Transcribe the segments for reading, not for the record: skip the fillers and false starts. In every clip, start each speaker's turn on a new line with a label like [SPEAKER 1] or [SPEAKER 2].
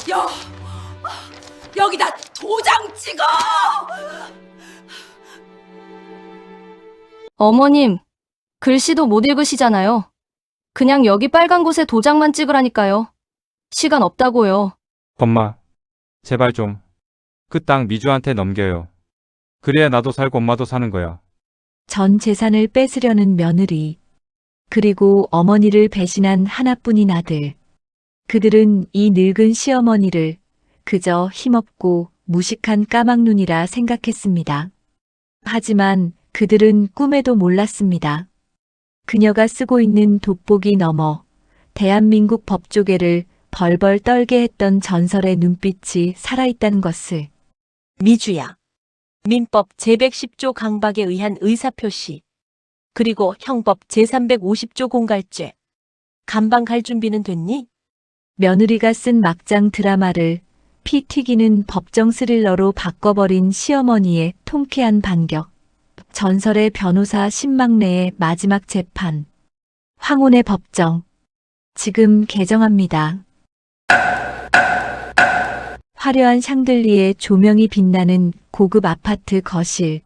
[SPEAKER 1] 여, 여기다 도장 찍어!
[SPEAKER 2] 어머님, 글씨도 못 읽으시잖아요. 그냥 여기 빨간 곳에 도장만 찍으라니까요. 시간 없다고요.
[SPEAKER 3] 엄마, 제발 좀. 그 땅 미주한테 넘겨요. 그래야 나도 살고 엄마도 사는 거야.
[SPEAKER 4] 전 재산을 뺏으려는 며느리, 그리고 어머니를 배신한 하나뿐인 아들. 그들은 이 늙은 시어머니를 그저 힘없고 무식한 까막눈이라 생각했습니다. 하지만 그들은 꿈에도 몰랐습니다. 그녀가 쓰고 있는 돋보기 너머 대한민국 법조계를 벌벌 떨게 했던 전설의 눈빛이 살아있다는 것을.
[SPEAKER 5] 미주야. 민법 제110조 강박에 의한 의사표시. 그리고 형법 제350조 공갈죄. 감방 갈 준비는 됐니?
[SPEAKER 4] 며느리가 쓴 막장 드라마를 피 튀기는 법정 스릴러로 바꿔버린 시어머니의 통쾌한 반격. 전설의 변호사 신망래의 마지막 재판. 황혼의 법정. 지금 개정합니다. 화려한 샹들리에 조명이 빛나는 고급 아파트 거실.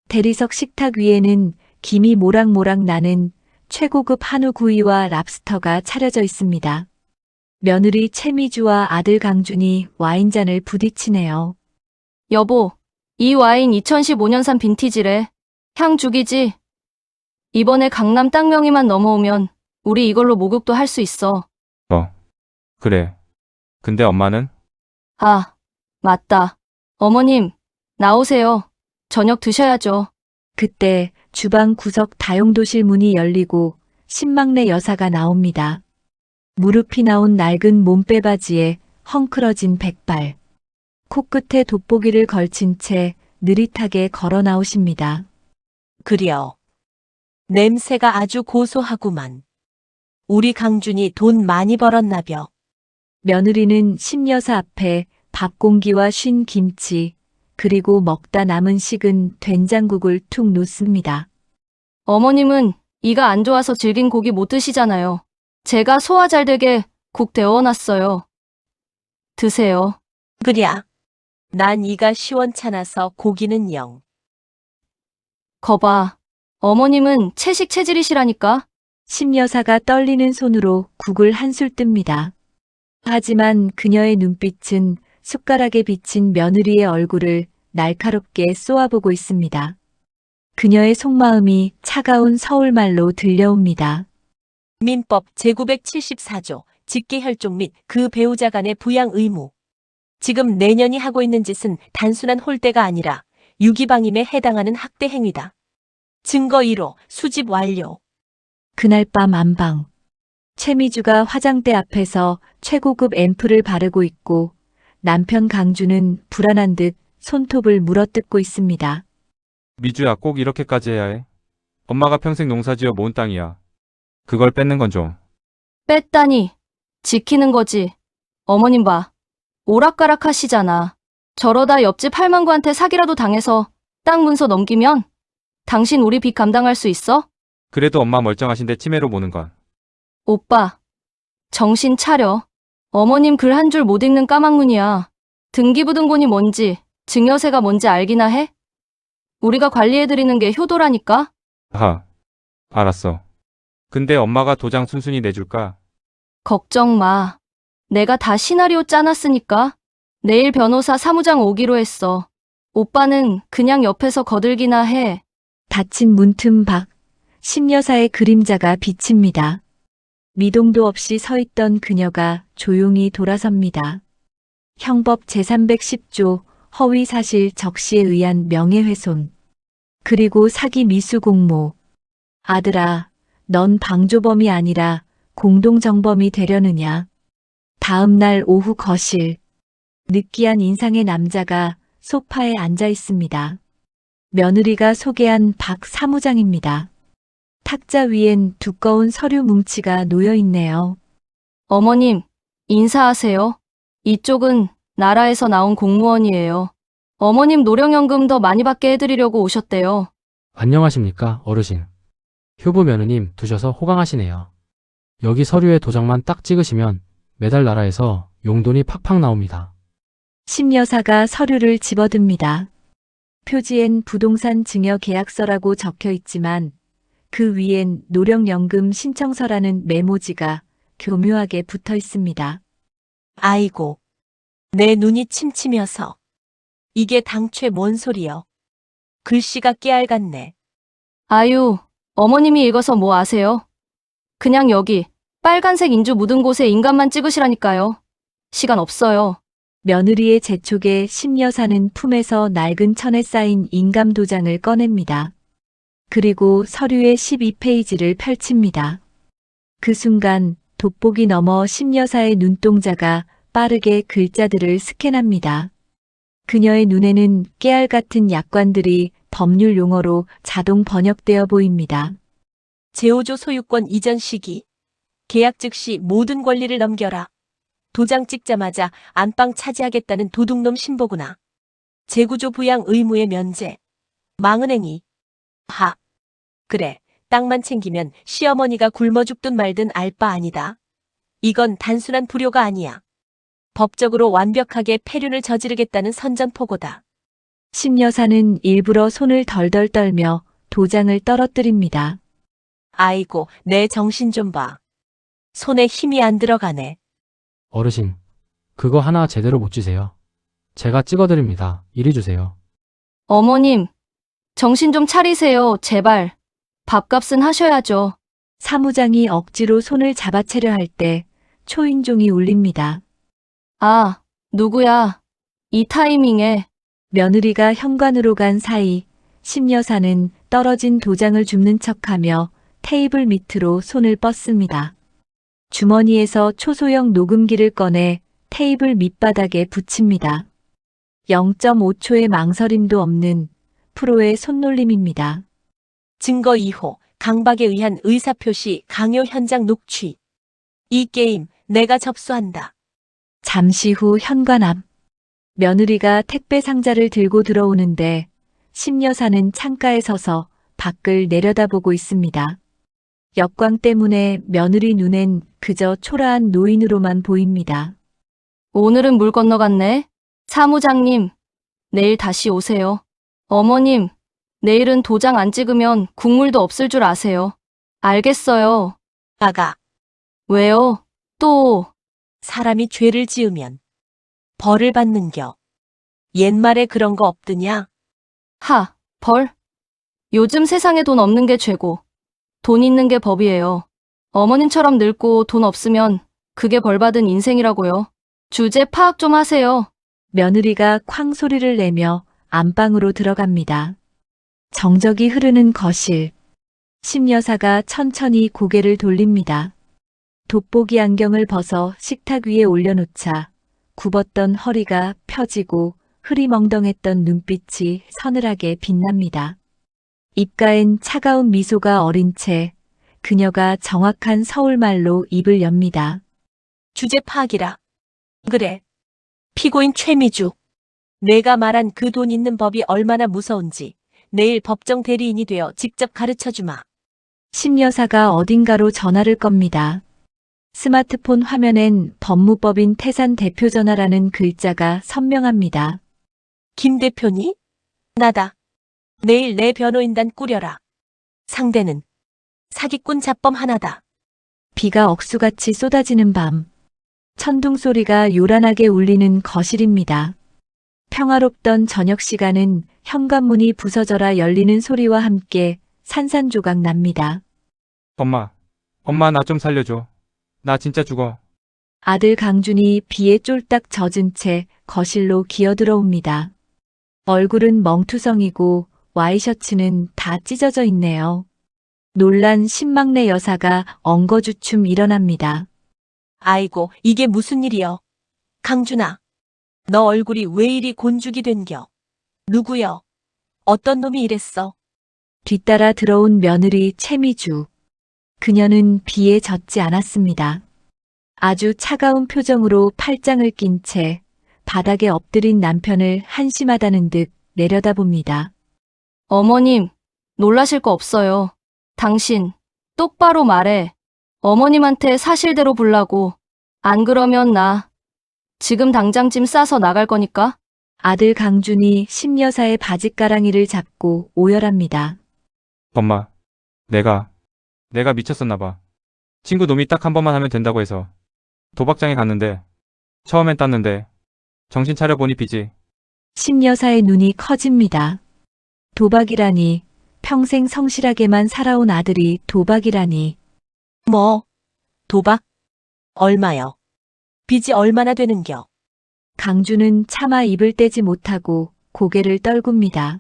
[SPEAKER 4] 대리석 식탁 위에는 김이 모락모락 나는 최고급 한우 구이와 랍스터가 차려져 있습니다. 며느리 최미주와 아들 강준이 와인잔을 부딪히네요.
[SPEAKER 2] 여보, 이 와인 2015년산 빈티지래. 향 죽이지? 이번에 강남 땅 명의만 넘어오면 우리 이걸로 목욕도 할 수 있어.
[SPEAKER 3] 그래. 근데 엄마는?
[SPEAKER 2] 아, 맞다. 어머님, 나오세요. 저녁 드셔야죠.
[SPEAKER 4] 그때 주방 구석 다용도실 문이 열리고 신망래 여사가 나옵니다. 무릎이 나온 낡은 몸빼바지에 헝클어진 백발. 코끝에 돋보기를 걸친 채 느릿하게 걸어 나오십니다.
[SPEAKER 5] 그려. 냄새가 아주 고소하구만. 우리 강준이 돈 많이 벌었나벼.
[SPEAKER 4] 며느리는 신여사 앞에 밥 공기와 쉰 김치, 그리고 먹다 남은 식은 된장국을 툭 놓습니다.
[SPEAKER 2] 어머님은 이가 안 좋아서 질긴 고기 못 드시잖아요. 제가 소화 잘 되게 국 데워놨어요. 드세요.
[SPEAKER 5] 그랴. 난 이가 시원찮아서 고기는 영.
[SPEAKER 2] 거봐. 어머님은 채식 체질이시라니까.
[SPEAKER 4] 신여사가 떨리는 손으로 국을 한술 뜹니다. 하지만 그녀의 눈빛은 숟가락에 비친 며느리의 얼굴을 날카롭게 쏘아보고 있습니다. 그녀의 속마음이 차가운 서울말로 들려옵니다.
[SPEAKER 5] 민법 제974조 직계혈족 및 그 배우자 간의 부양 의무. 지금 내년이 하고 있는 짓은 단순한 홀대가 아니라 유기방임에 해당하는 학대 행위다. 증거 1호 수집 완료.
[SPEAKER 4] 그날 밤 안방. 최미주가 화장대 앞에서 최고급 앰플을 바르고 있고 남편 강주는 불안한 듯 손톱을 물어뜯고 있습니다.
[SPEAKER 3] 미주야, 꼭 이렇게까지 해야 해? 엄마가 평생 농사지어 모은 땅이야. 그걸 뺏는 건 좀.
[SPEAKER 2] 뺐다니. 지키는 거지. 어머님 봐. 오락가락 하시잖아. 저러다 옆집 할망구한테 사기라도 당해서 땅 문서 넘기면 당신 우리 빚 감당할 수 있어?
[SPEAKER 3] 그래도 엄마 멀쩡하신데 치매로 보는 건.
[SPEAKER 2] 오빠, 정신 차려. 어머님 글 한 줄 못 읽는 까막눈이야. 등기부등본이 뭔지, 증여세가 뭔지 알기나 해? 우리가 관리해드리는 게 효도라니까?
[SPEAKER 3] 알았어. 근데 엄마가 도장 순순히 내줄까?
[SPEAKER 2] 걱정 마. 내가 다 시나리오 짜놨으니까. 내일 변호사 사무장 오기로 했어. 오빠는 그냥 옆에서 거들기나 해.
[SPEAKER 4] 닫힌 문틈 밖 신여사의 그림자가 비칩니다. 미동도 없이 서 있던 그녀가 조용히 돌아섭니다. 형법 제310조 허위사실 적시에 의한 명예훼손. 그리고 사기 미수 공모. 아들아, 넌 방조범이 아니라 공동정범이 되려느냐. 다음 날 오후 거실. 느끼한 인상의 남자가 소파에 앉아 있습니다. 며느리가 소개한 박 사무장입니다. 탁자 위엔 두꺼운 서류 뭉치가 놓여 있네요.
[SPEAKER 2] 어머님, 인사하세요. 이쪽은 나라에서 나온 공무원이에요. 어머님 노령연금 더 많이 받게 해드리려고 오셨대요.
[SPEAKER 6] 안녕하십니까, 어르신. 효부 며느님 두셔서 호강하시네요. 여기 서류에 도장만 딱 찍으시면 매달 나라에서 용돈이 팍팍 나옵니다.
[SPEAKER 4] 심여사가 서류를 집어듭니다. 표지엔 부동산 증여 계약서라고 적혀 있지만 그 위엔 노령연금 신청서라는 메모지가 교묘하게 붙어 있습니다.
[SPEAKER 5] 아이고, 내 눈이 침침해서. 이게 당최 뭔 소리여? 글씨가 깨알 같네.
[SPEAKER 2] 아유, 어머님이 읽어서 뭐 아세요? 그냥 여기 빨간색 인주 묻은 곳에 인감만 찍으시라니까요. 시간 없어요.
[SPEAKER 4] 며느리의 재촉에 심여사는 품에서 낡은 천에 쌓인 인감 도장을 꺼냅니다. 그리고 서류의 12페이지를 펼칩니다. 그 순간 돋보기 너머 심여사의 눈동자가 빠르게 글자들을 스캔합니다. 그녀의 눈에는 깨알 같은 약관들이 법률 용어로 자동 번역되어 보입니다.
[SPEAKER 5] 제오조 소유권 이전 시기. 계약 즉시 모든 권리를 넘겨라. 도장 찍자마자 안방 차지하겠다는 도둑놈 신보구나. 재구조 부양 의무의 면제. 망은행이. 하. 그래, 땅만 챙기면 시어머니가 굶어 죽든 말든 알 바 아니다. 이건 단순한 불효가 아니야. 법적으로 완벽하게 폐륜을 저지르겠다는 선전포고다.
[SPEAKER 4] 심여사는 일부러 손을 덜덜 떨며 도장을 떨어뜨립니다.
[SPEAKER 5] 아이고, 내 정신 좀 봐. 손에 힘이 안 들어가네.
[SPEAKER 6] 어르신, 그거 하나 제대로 못 주세요. 제가 찍어드립니다. 이리 주세요.
[SPEAKER 2] 어머님, 정신 좀 차리세요, 제발. 밥값은 하셔야죠.
[SPEAKER 4] 사무장이 억지로 손을 잡아채려 할 때 초인종이 울립니다.
[SPEAKER 2] 아, 누구야? 이 타이밍에.
[SPEAKER 4] 며느리가 현관으로 간 사이 심여사는 떨어진 도장을 줍는 척하며 테이블 밑으로 손을 뻗습니다. 주머니에서 초소형 녹음기를 꺼내 테이블 밑바닥에 붙입니다. 0.5초의 망설임도 없는 프로의 손놀림입니다.
[SPEAKER 5] 증거 2호, 강박에 의한 의사표시 강요 현장 녹취. 이 게임 내가 접수한다.
[SPEAKER 4] 잠시 후 현관 앞. 며느리가 택배 상자를 들고 들어오는데 심여사는 창가에 서서 밖을 내려다보고 있습니다. 역광 때문에 며느리 눈엔 그저 초라한 노인으로만 보입니다.
[SPEAKER 2] 오늘은 물 건너갔네. 사무장님, 내일 다시 오세요. 어머님, 내일은 도장 안 찍으면 국물도 없을 줄 아세요. 알겠어요.
[SPEAKER 5] 아가,
[SPEAKER 2] 왜요? 또,
[SPEAKER 5] 사람이 죄를 지으면 벌을 받는겨. 옛말에 그런 거 없드냐?
[SPEAKER 2] 벌? 요즘 세상에 돈 없는 게 죄고, 돈 있는 게 법이에요. 어머님처럼 늙고 돈 없으면 그게 벌 받은 인생이라고요. 주제 파악 좀 하세요.
[SPEAKER 4] 며느리가 쾅 소리를 내며 안방으로 들어갑니다. 정적이 흐르는 거실. 심여사가 천천히 고개를 돌립니다. 돋보기 안경을 벗어 식탁 위에 올려놓자 굽었던 허리가 펴지고 흐리멍덩했던 눈빛이 서늘하게 빛납니다. 입가엔 차가운 미소가 어린 채 그녀가 정확한 서울말로 입을 엽니다.
[SPEAKER 5] 주제 파악이라. 그래. 피고인 최미주. 내가 말한 그 돈 있는 법이 얼마나 무서운지 내일 법정 대리인이 되어 직접 가르쳐주마.
[SPEAKER 4] 심여사가 어딘가로 전화를 겁니다. 스마트폰 화면엔 법무법인 태산 대표전화라는 글자가 선명합니다.
[SPEAKER 5] 김 대표니? 나다. 내일 내 변호인단 꾸려라. 상대는 사기꾼 잡범 하나다.
[SPEAKER 4] 비가 억수같이 쏟아지는 밤. 천둥 소리가 요란하게 울리는 거실입니다. 평화롭던 저녁 시간은 현관문이 부서져라 열리는 소리와 함께 산산조각 납니다.
[SPEAKER 3] 엄마, 나 좀 살려줘. 나 진짜 죽어.
[SPEAKER 4] 아들 강준이 비에 쫄딱 젖은 채 거실로 기어들어옵니다. 얼굴은 멍투성이고 와이셔츠는 다 찢어져 있네요. 놀란 신막내 여사가 엉거주춤 일어납니다.
[SPEAKER 5] 아이고, 이게 무슨 일이여? 강준아, 너 얼굴이 왜 이리 곤죽이 된겨? 누구여? 어떤 놈이 이랬어?
[SPEAKER 4] 뒤따라 들어온 며느리 최미주. 그녀는 비에 젖지 않았습니다. 아주 차가운 표정으로 팔짱을 낀 채 바닥에 엎드린 남편을 한심하다는 듯 내려다봅니다.
[SPEAKER 2] 어머님, 놀라실 거 없어요. 당신, 똑바로 말해. 어머님한테 사실대로 보려고. 안 그러면 나 지금 당장 짐 싸서 나갈 거니까.
[SPEAKER 4] 아들 강준이 심여사의 바짓가랑이를 잡고 오열합니다.
[SPEAKER 3] 엄마, 내가 미쳤었나 봐. 친구 놈이 딱 한 번만 하면 된다고 해서 도박장에 갔는데 처음엔 땄는데 정신 차려보니 빚이.
[SPEAKER 4] 심여사의 눈이 커집니다. 도박이라니, 평생 성실하게만 살아온 아들이 도박이라니.
[SPEAKER 5] 뭐? 도박? 얼마요? 빚이 얼마나 되는겨?
[SPEAKER 4] 강준은 차마 입을 떼지 못하고 고개를 떨굽니다.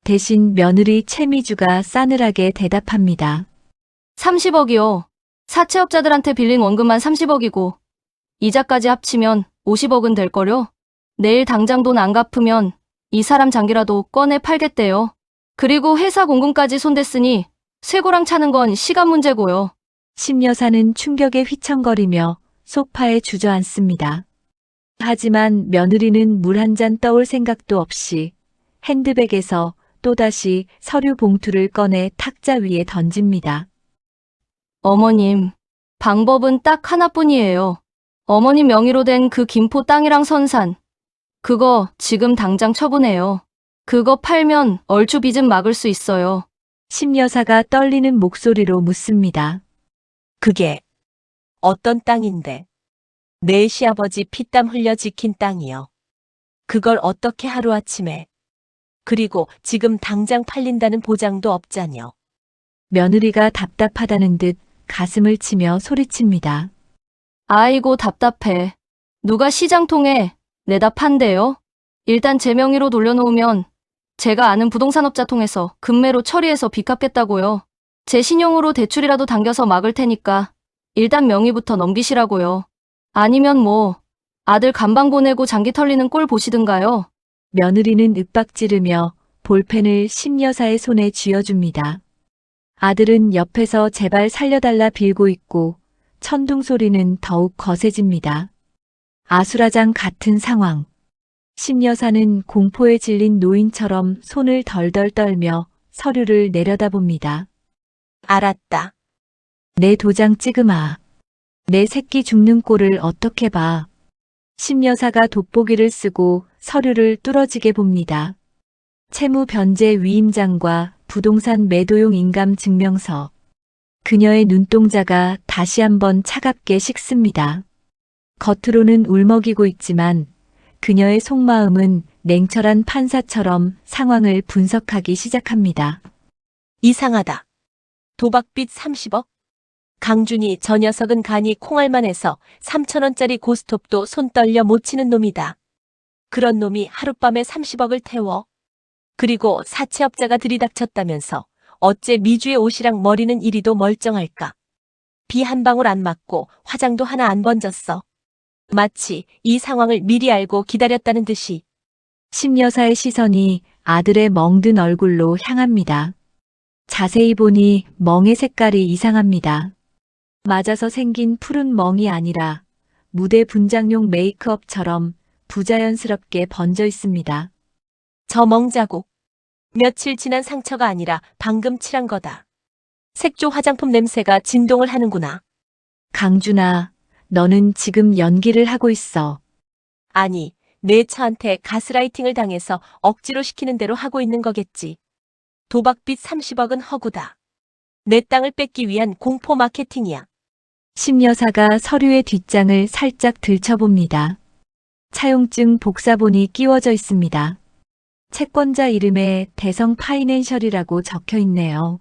[SPEAKER 4] 대신 며느리 최미주가 싸늘하게 대답합니다.
[SPEAKER 2] 30억이요. 사채업자들한테 빌린 원금만 30억이고 이자까지 합치면 50억은 될 거려. 내일 당장 돈 안 갚으면 이 사람 장기라도 꺼내 팔겠대요. 그리고 회사 공금까지 손댔으니 쇠고랑 차는 건 시간 문제고요.
[SPEAKER 4] 심여사는 충격에 휘청거리며 소파에 주저앉습니다. 하지만 며느리는 물 한 잔 떠올 생각도 없이 핸드백에서 또다시 서류 봉투를 꺼내 탁자 위에 던집니다.
[SPEAKER 2] 어머님, 방법은 딱 하나뿐이에요. 어머님 명의로 된 그 김포 땅이랑 선산. 그거 지금 당장 처분해요. 그거 팔면 얼추 빚은 막을 수 있어요.
[SPEAKER 4] 심여사가 떨리는 목소리로 묻습니다.
[SPEAKER 5] 그게 어떤 땅인데? 내 시아버지 피땀 흘려 지킨 땅이요. 그걸 어떻게 하루아침에. 그리고 지금 당장 팔린다는 보장도 없자뇨.
[SPEAKER 4] 며느리가 답답하다는 듯 가슴을 치며 소리칩니다.
[SPEAKER 2] 아이고 답답해. 누가 시장 통해 내다 판대요? 일단 제 명의로 돌려놓으면 제가 아는 부동산업자 통해서 금매로 처리해서 빚 갚겠다고요. 제 신용으로 대출이라도 당겨서 막을 테니까 일단 명의부터 넘기시라고요. 아니면 뭐 아들 간방 보내고 장기 털리는 꼴 보시든가요.
[SPEAKER 4] 며느리는 윽박지르며 볼펜을 심여사의 손에 쥐어줍니다. 아들은 옆에서 제발 살려달라 빌고 있고 천둥 소리는 더욱 거세집니다. 아수라장 같은 상황. 심여사는 공포에 질린 노인처럼 손을 덜덜 떨며 서류를 내려다봅니다.
[SPEAKER 5] 알았다.
[SPEAKER 4] 내 도장 찍으마. 내 새끼 죽는 꼴을 어떻게 봐. 심여사가 돋보기를 쓰고 서류를 뚫어지게 봅니다. 채무 변제 위임장과 부동산 매도용 인감 증명서. 그녀의 눈동자가 다시 한번 차갑게 식습니다. 겉으로는 울먹이고 있지만 그녀의 속마음은 냉철한 판사처럼 상황을 분석하기 시작합니다.
[SPEAKER 5] 이상하다. 도박빚 30억? 강준이 저 녀석은 간이 콩알만해서 3,000원짜리 고스톱도 손 떨려 못 치는 놈이다. 그런 놈이 하룻밤에 30억을 태워. 그리고 사채업자가 들이닥쳤다면서 어째 미주의 옷이랑 머리는 이리도 멀쩡할까. 비 한 방울 안 맞고 화장도 하나 안 번졌어. 마치 이 상황을 미리 알고 기다렸다는 듯이.
[SPEAKER 4] 심여사의 시선이 아들의 멍든 얼굴로 향합니다. 자세히 보니 멍의 색깔이 이상합니다. 맞아서 생긴 푸른 멍이 아니라 무대 분장용 메이크업처럼 부자연스럽게 번져 있습니다.
[SPEAKER 5] 저 멍자국. 며칠 지난 상처가 아니라 방금 칠한 거다. 색조 화장품 냄새가 진동을 하는구나.
[SPEAKER 4] 강준아, 너는 지금 연기를 하고 있어.
[SPEAKER 5] 아니, 내 처한테 가스라이팅을 당해서 억지로 시키는 대로 하고 있는 거겠지. 도박빚 30억은 허구다. 내 땅을 뺏기 위한 공포 마케팅이야.
[SPEAKER 4] 심여사가 서류의 뒷장을 살짝 들춰봅니다. 차용증 복사본이 끼워져 있습니다. 채권자 이름에 대성 파이낸셜이라고 적혀 있네요.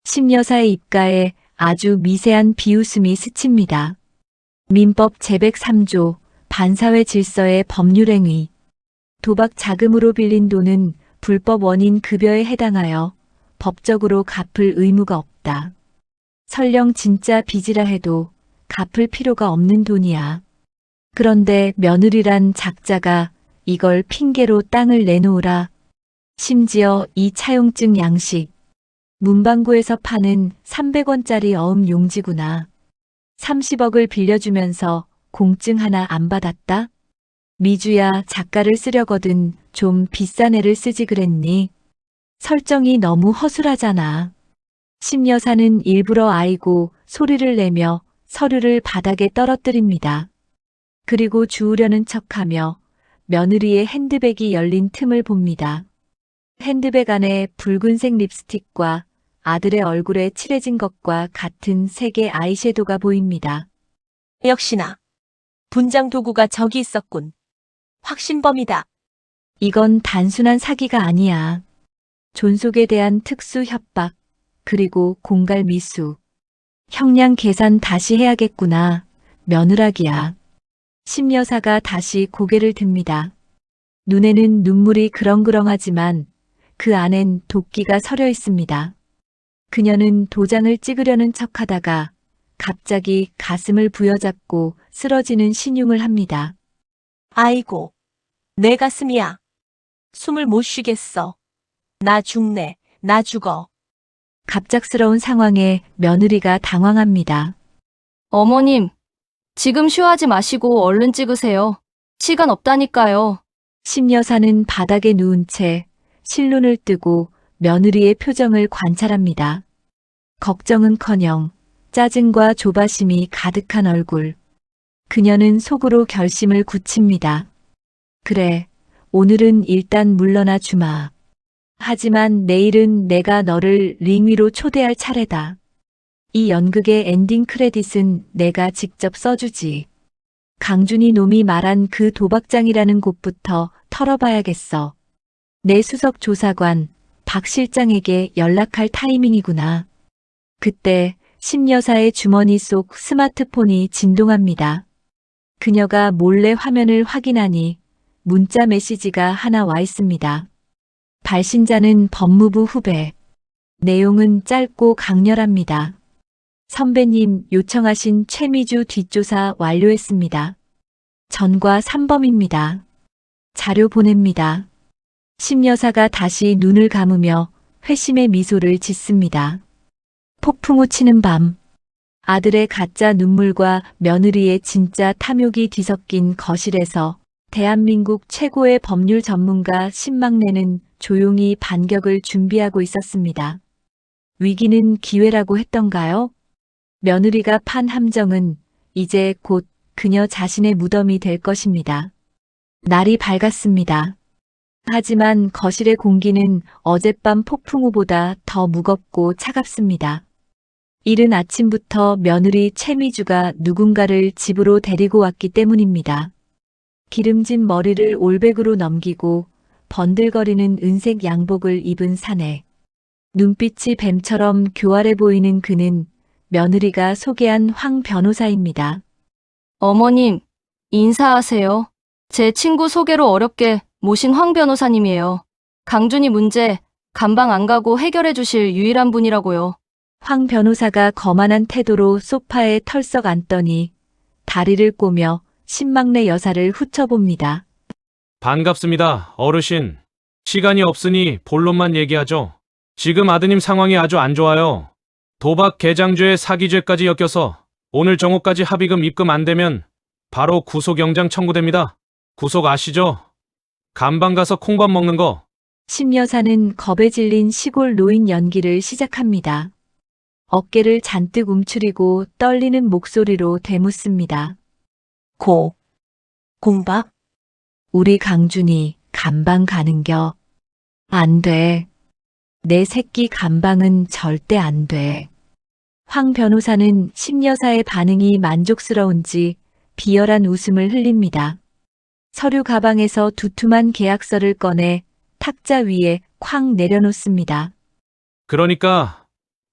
[SPEAKER 4] 심여사의 입가에 아주 미세한 비웃음이 스칩니다. 민법 제103조 반사회 질서의 법률행위. 도박 자금으로 빌린 돈은 불법 원인 급여에 해당하여 법적으로 갚을 의무가 없다. 설령 진짜 빚이라 해도 갚을 필요가 없는 돈이야. 그런데 며느리란 작자가 이걸 핑계로 땅을 내놓으라. 심지어 이 차용증 양식. 문방구에서 파는 300원짜리 어음 용지구나. 30억을 빌려주면서 공증 하나 안 받았다? 미주야, 작가를 쓰려거든 좀 비싼 애를 쓰지 그랬니? 설정이 너무 허술하잖아. 심여사는 일부러 아이고 소리를 내며 서류를 바닥에 떨어뜨립니다. 그리고 주우려는 척하며 며느리의 핸드백이 열린 틈을 봅니다. 핸드백 안에 붉은색 립스틱과 아들의 얼굴에 칠해진 것과 같은 색의 아이섀도가 보입니다.
[SPEAKER 5] 역시나 분장 도구가 저기 있었군. 확신범이다.
[SPEAKER 4] 이건 단순한 사기가 아니야. 존속에 대한 특수 협박, 그리고 공갈 미수. 형량 계산 다시 해야겠구나. 며느라기야. 심여사가 다시 고개를 듭니다. 눈에는 눈물이 그렁그렁하지만 그 안엔 도끼가 서려 있습니다. 그녀는 도장을 찍으려는 척하다가 갑자기 가슴을 부여잡고 쓰러지는 신용을 합니다.
[SPEAKER 5] 아이고, 내 가슴이야. 숨을 못 쉬겠어. 나 죽네. 나 죽어.
[SPEAKER 4] 갑작스러운 상황에 며느리가 당황합니다.
[SPEAKER 2] 어머님, 지금 쉬어하지 마시고 얼른 찍으세요. 시간 없다니까요.
[SPEAKER 4] 심여사는 바닥에 누운 채 실눈을 뜨고 며느리의 표정을 관찰합니다. 걱정은커녕 짜증과 조바심이 가득한 얼굴. 그녀는 속으로 결심을 굳힙니다. 그래, 오늘은 일단 물러나 주마. 하지만 내일은 내가 너를 링 위로 초대할 차례다. 이 연극의 엔딩 크레딧은 내가 직접 써주지. 강준이 놈이 말한 그 도박장이라는 곳부터 털어봐야겠어. 내 수석 조사관 박 실장에게 연락할 타이밍이구나. 그때 심여사의 주머니 속 스마트폰이 진동합니다. 그녀가 몰래 화면을 확인하니 문자 메시지가 하나 와 있습니다. 발신자는 법무부 후배. 내용은 짧고 강렬합니다. 선배님 요청하신 최미주 뒷조사 완료했습니다. 전과 3범입니다. 자료 보냅니다. 심여사가 다시 눈을 감으며 회심의 미소를 짓습니다. 폭풍우 치는 밤. 아들의 가짜 눈물과 며느리의 진짜 탐욕이 뒤섞인 거실에서 대한민국 최고의 법률 전문가 신망래는 조용히 반격을 준비하고 있었습니다. 위기는 기회라고 했던가요? 며느리가 판 함정은 이제 곧 그녀 자신의 무덤이 될 것입니다. 날이 밝았습니다. 하지만 거실의 공기는 어젯밤 폭풍우보다 더 무겁고 차갑습니다. 이른 아침부터 며느리 최미주가 누군가를 집으로 데리고 왔기 때문입니다. 기름진 머리를 올백으로 넘기고 번들거리는 은색 양복을 입은 사내. 눈빛이 뱀처럼 교활해 보이는 그는 며느리가 소개한 황 변호사입니다.
[SPEAKER 2] 어머님, 인사하세요. 제 친구 소개로 어렵게 모신 황 변호사님이에요. 강준이 문제 감방 안 가고 해결해 주실 유일한 분이라고요.
[SPEAKER 4] 황 변호사가 거만한 태도로 소파에 털썩 앉더니 다리를 꼬며 신망래 여사를 훑어봅니다.
[SPEAKER 7] 반갑습니다, 어르신. 시간이 없으니 본론만 얘기하죠. 지금 아드님 상황이 아주 안 좋아요. 도박 개장죄 사기죄까지 엮여서 오늘 정오까지 합의금 입금 안 되면 바로 구속영장 청구됩니다. 구속 아시죠? 감방 가서 콩밥 먹는 거.
[SPEAKER 4] 심여사는 겁에 질린 시골 노인 연기를 시작합니다. 어깨를 잔뜩 움츠리고 떨리는 목소리로 되묻습니다.
[SPEAKER 5] 공박?
[SPEAKER 4] 우리 강준이 감방 가는겨. 안 돼. 내 새끼 감방은 절대 안 돼. 황 변호사는 심여사의 반응이 만족스러운지 비열한 웃음을 흘립니다. 서류 가방에서 두툼한 계약서를 꺼내 탁자 위에 쾅 내려놓습니다.
[SPEAKER 7] 그러니까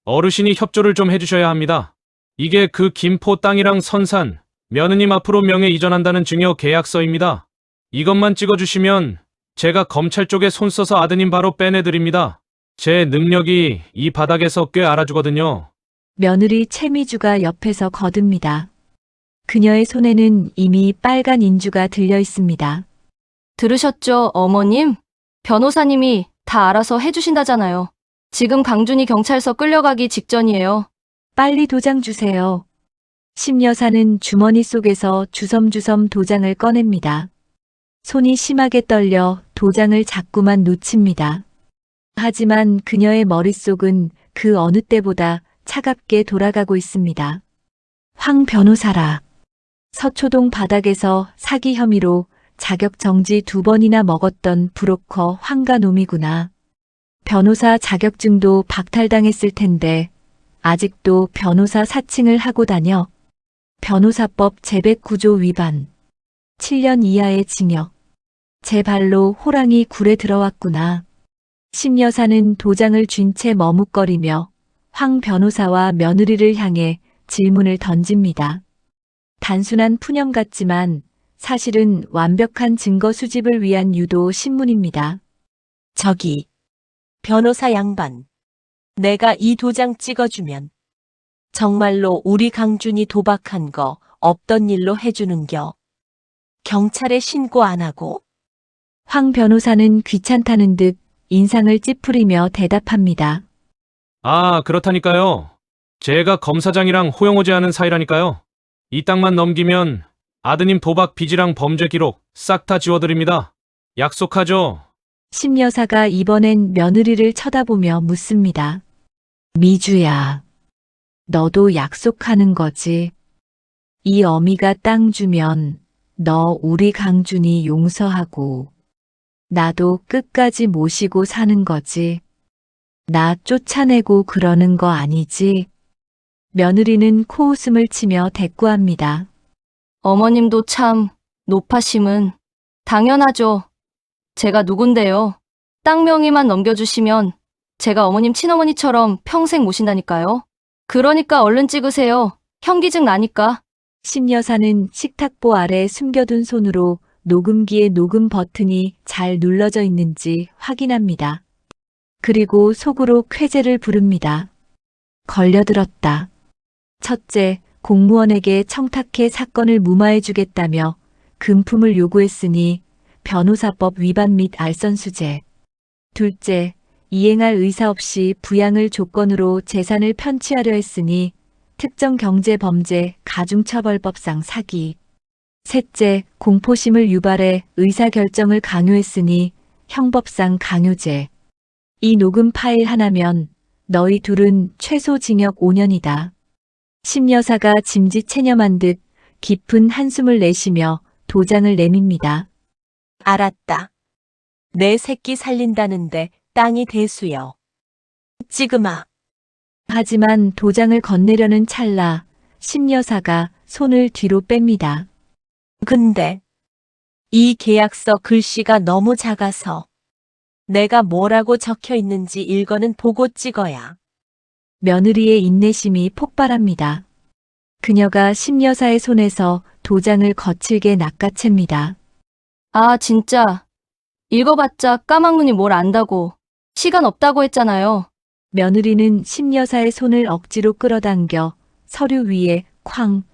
[SPEAKER 7] 어르신이 협조를 좀 해주셔야 합니다. 이게 그 김포 땅이랑 선산, 며느님 앞으로 명예 이전한다는 증여 계약서입니다. 이것만 찍어주시면 제가 검찰 쪽에 손 써서 아드님 바로 빼내드립니다. 제 능력이 이 바닥에서 꽤 알아주거든요.
[SPEAKER 4] 며느리 최미주가 옆에서 거듭니다. 그녀의 손에는 이미 빨간 인주가 들려 있습니다.
[SPEAKER 2] 들으셨죠, 어머님? 변호사님이 다 알아서 해주신다잖아요. 지금 강준이 경찰서 끌려가기 직전이에요.
[SPEAKER 4] 빨리 도장 주세요. 심여사는 주머니 속에서 주섬주섬 도장을 꺼냅니다. 손이 심하게 떨려 도장을 자꾸만 놓칩니다. 하지만 그녀의 머릿속은 그 어느 때보다 차갑게 돌아가고 있습니다. 황 변호사라. 서초동 바닥에서 사기 혐의로 자격 정지 2번이나 먹었던 브로커 황가 놈이구나. 변호사 자격증도 박탈당했을 텐데 아직도 변호사 사칭을 하고 다녀. 변호사법 제109조 위반. 7년 이하의 징역. 제 발로 호랑이 굴에 들어왔구나. 심 여사는 도장을 쥔 채 머뭇거리며 황 변호사와 며느리를 향해 질문을 던집니다. 단순한 푸념 같지만 사실은 완벽한 증거 수집을 위한 유도 신문입니다.
[SPEAKER 5] 저기, 변호사 양반. 내가 이 도장 찍어주면 정말로 우리 강준이 도박한 거 없던 일로 해주는겨. 경찰에 신고 안 하고?
[SPEAKER 4] 황 변호사는 귀찮다는 듯 인상을 찌푸리며 대답합니다.
[SPEAKER 7] 아, 그렇다니까요. 제가 검사장이랑 호영호제하는 사이라니까요. 이 땅만 넘기면 아드님 도박 빚이랑 범죄 기록 싹 다 지워드립니다. 약속하죠?
[SPEAKER 4] 심 여사가 이번엔 며느리를 쳐다보며 묻습니다. 미주야, 너도 약속하는 거지? 이 어미가 땅 주면 너 우리 강준이 용서하고 나도 끝까지 모시고 사는 거지. 나 쫓아내고 그러는 거 아니지? 며느리는 코웃음을 치며 대꾸합니다.
[SPEAKER 2] 어머님도 참 노파심은 당연하죠. 제가 누군데요. 땅 명의만 넘겨주시면 제가 어머님 친어머니처럼 평생 모신다니까요. 그러니까 얼른 찍으세요. 현기증 나니까.
[SPEAKER 4] 심 여사는 식탁보 아래 숨겨둔 손으로 녹음기의 녹음 버튼이 잘 눌러져 있는지 확인합니다. 그리고 속으로 쾌재를 부릅니다. 걸려들었다. 첫째, 공무원에게 청탁해 사건을 무마해주겠다며 금품을 요구했으니 변호사법 위반 및 알선수재. 둘째, 이행할 의사 없이 부양을 조건으로 재산을 편취하려 했으니 특정 경제범죄 가중처벌법상 사기. 셋째, 공포심을 유발해 의사결정을 강요했으니 형법상 강요죄. 이 녹음 파일 하나면 너희 둘은 최소 징역 5년이다. 심 여사가 짐짓 체념한 듯 깊은 한숨을 내쉬며 도장을 내밉니다.
[SPEAKER 5] 알았다. 내 새끼 살린다는데 땅이 대수여. 지금아.
[SPEAKER 4] 하지만 도장을 건네려는 찰나 심 여사가 손을 뒤로 뺍니다.
[SPEAKER 5] 근데 이 계약서 글씨가 너무 작아서 내가 뭐라고 적혀 있는지 읽어는 보고 찍어야.
[SPEAKER 4] 며느리의 인내심이 폭발합니다. 그녀가 심 여사의 손에서 도장을 거칠게 낚아챕니다.
[SPEAKER 2] 아, 진짜. 읽어봤자 까막눈이 뭘 안다고. 시간 없다고 했잖아요.
[SPEAKER 4] 며느리는 심 여사의 손을 억지로 끌어당겨 서류 위에 쾅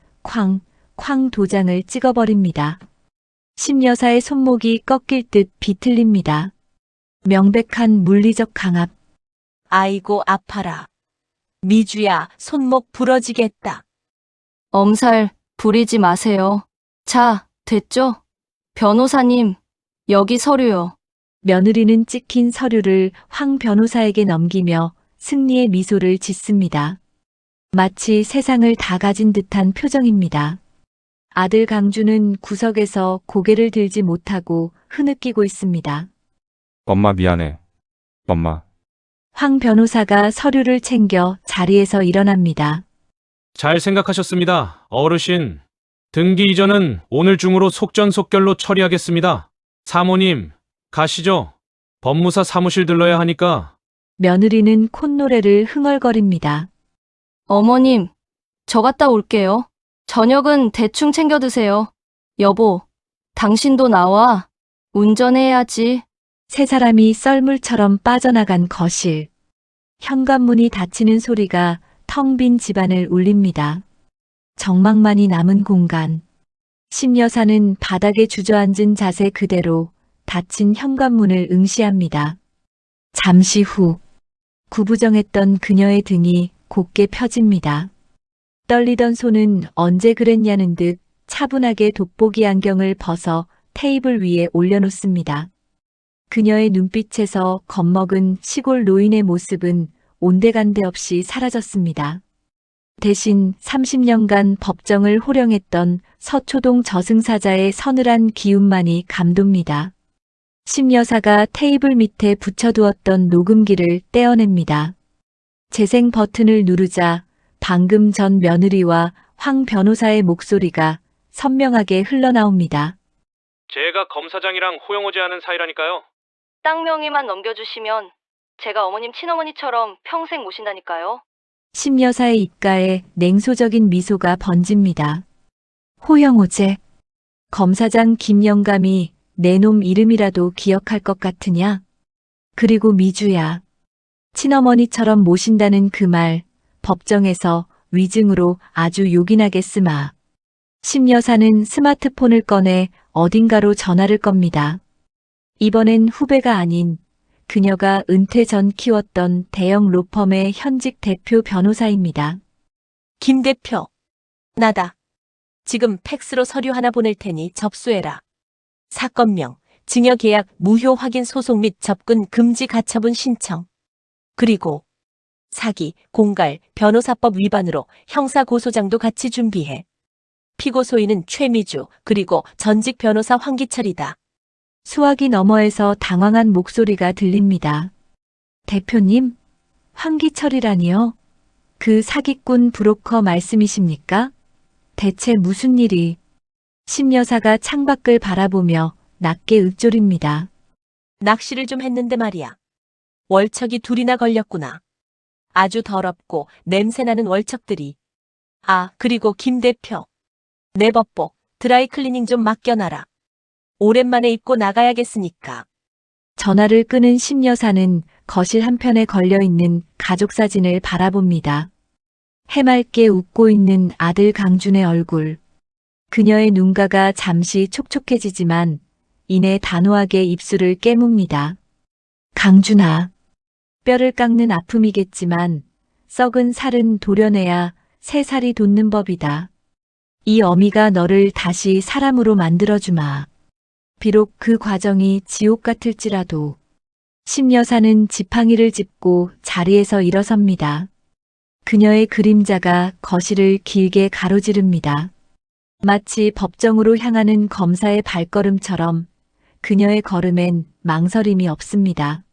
[SPEAKER 4] 도장을 찍어버립니다. 심 여사의 손목이 꺾일 듯 비틀립니다. 명백한 물리적 강압.
[SPEAKER 5] 아이고 아파라. 미주야, 손목 부러지겠다.
[SPEAKER 2] 엄살 부리지 마세요. 자, 됐죠? 변호사님, 여기 서류요.
[SPEAKER 4] 며느리는 찍힌 서류를 황 변호사에게 넘기며 승리의 미소를 짓습니다. 마치 세상을 다 가진 듯한 표정입니다. 아들 강주는 구석에서 고개를 들지 못하고 흐느끼고 있습니다.
[SPEAKER 3] 엄마 미안해. 엄마.
[SPEAKER 4] 황 변호사가 서류를 챙겨 자리에서 일어납니다.
[SPEAKER 7] 잘 생각하셨습니다. 어르신. 등기 이전은 오늘 중으로 속전속결로 처리하겠습니다. 사모님, 가시죠. 법무사 사무실 들러야 하니까.
[SPEAKER 4] 며느리는 콧노래를 흥얼거립니다.
[SPEAKER 2] 어머님, 저 갔다 올게요. 저녁은 대충 챙겨 드세요. 여보, 당신도 나와. 운전해야지.
[SPEAKER 4] 세 사람이 썰물처럼 빠져나간 거실. 현관문이 닫히는 소리가 텅 빈 집안을 울립니다. 정막만이 남은 공간. 심 여사는 바닥에 주저앉은 자세 그대로 닫힌 현관문을 응시합니다. 잠시 후 구부정했던 그녀의 등이 곧게 펴집니다. 떨리던 손은 언제 그랬냐는 듯 차분하게 돋보기 안경을 벗어 테이블 위에 올려놓습니다. 그녀의 눈빛에서 겁먹은 시골 노인의 모습은 온데간데 없이 사라졌습니다. 대신 30년간 법정을 호령했던 서초동 저승사자의 서늘한 기운만이 감돕니다. 심 여사가 테이블 밑에 붙여두었던 녹음기를 떼어냅니다. 재생 버튼을 누르자 방금 전 며느리와 황 변호사의 목소리가 선명하게 흘러나옵니다.
[SPEAKER 7] 제가 검사장이랑 호영오지 않은 사이라니까요.
[SPEAKER 2] 땅 명의만 넘겨주시면 제가 어머님 친어머니처럼 평생 모신다니까요.
[SPEAKER 4] 심 여사의 입가에 냉소적인 미소가 번집니다. 호영오제. 검사장 김영감이 내 놈 이름이라도 기억할 것 같으냐? 그리고 미주야. 친어머니처럼 모신다는 그 말 법정에서 위증으로 아주 요긴하게 쓰마. 심 여사는 스마트폰을 꺼내 어딘가로 전화를 겁니다. 이번엔 후배가 아닌 그녀가 은퇴 전 키웠던 대형 로펌의 현직 대표 변호사입니다.
[SPEAKER 5] 김 대표. 나다. 지금 팩스로 서류 하나 보낼 테니 접수해라. 사건명, 증여계약 무효 확인 소송 및 접근 금지 가처분 신청. 그리고 사기, 공갈, 변호사법 위반으로 형사고소장도 같이 준비해. 피고 소인은 최미주, 그리고 전직 변호사 황기철이다.
[SPEAKER 4] 수화기 너머에서 당황한 목소리가 들립니다. 대표님, 황기철이라니요? 그 사기꾼 브로커 말씀이십니까? 대체 무슨 일이? 심 여사가 창밖을 바라보며 낮게 읊조립니다.
[SPEAKER 5] 낚시를 좀 했는데 말이야. 월척이 둘이나 걸렸구나. 아주 더럽고 냄새나는 월척들이. 아, 그리고 김 대표. 내 법복, 드라이 클리닝 좀 맡겨놔라. 오랜만에 입고 나가야겠으니까.
[SPEAKER 4] 전화를 끊은 심 여사는 거실 한편에 걸려있는 가족 사진을 바라봅니다. 해맑게 웃고 있는 아들 강준의 얼굴. 그녀의 눈가가 잠시 촉촉해지지만 이내 단호하게 입술을 깨뭅니다. 강준아. 뼈를 깎는 아픔이겠지만 썩은 살은 도려내야 새 살이 돋는 법이다. 이 어미가 너를 다시 사람으로 만들어주마. 비록 그 과정이 지옥 같을지라도. 심 여사는 지팡이를 짚고 자리에서 일어섭니다. 그녀의 그림자가 거실을 길게 가로지릅니다. 마치 법정으로 향하는 검사의 발걸음처럼 그녀의 걸음엔 망설임이 없습니다.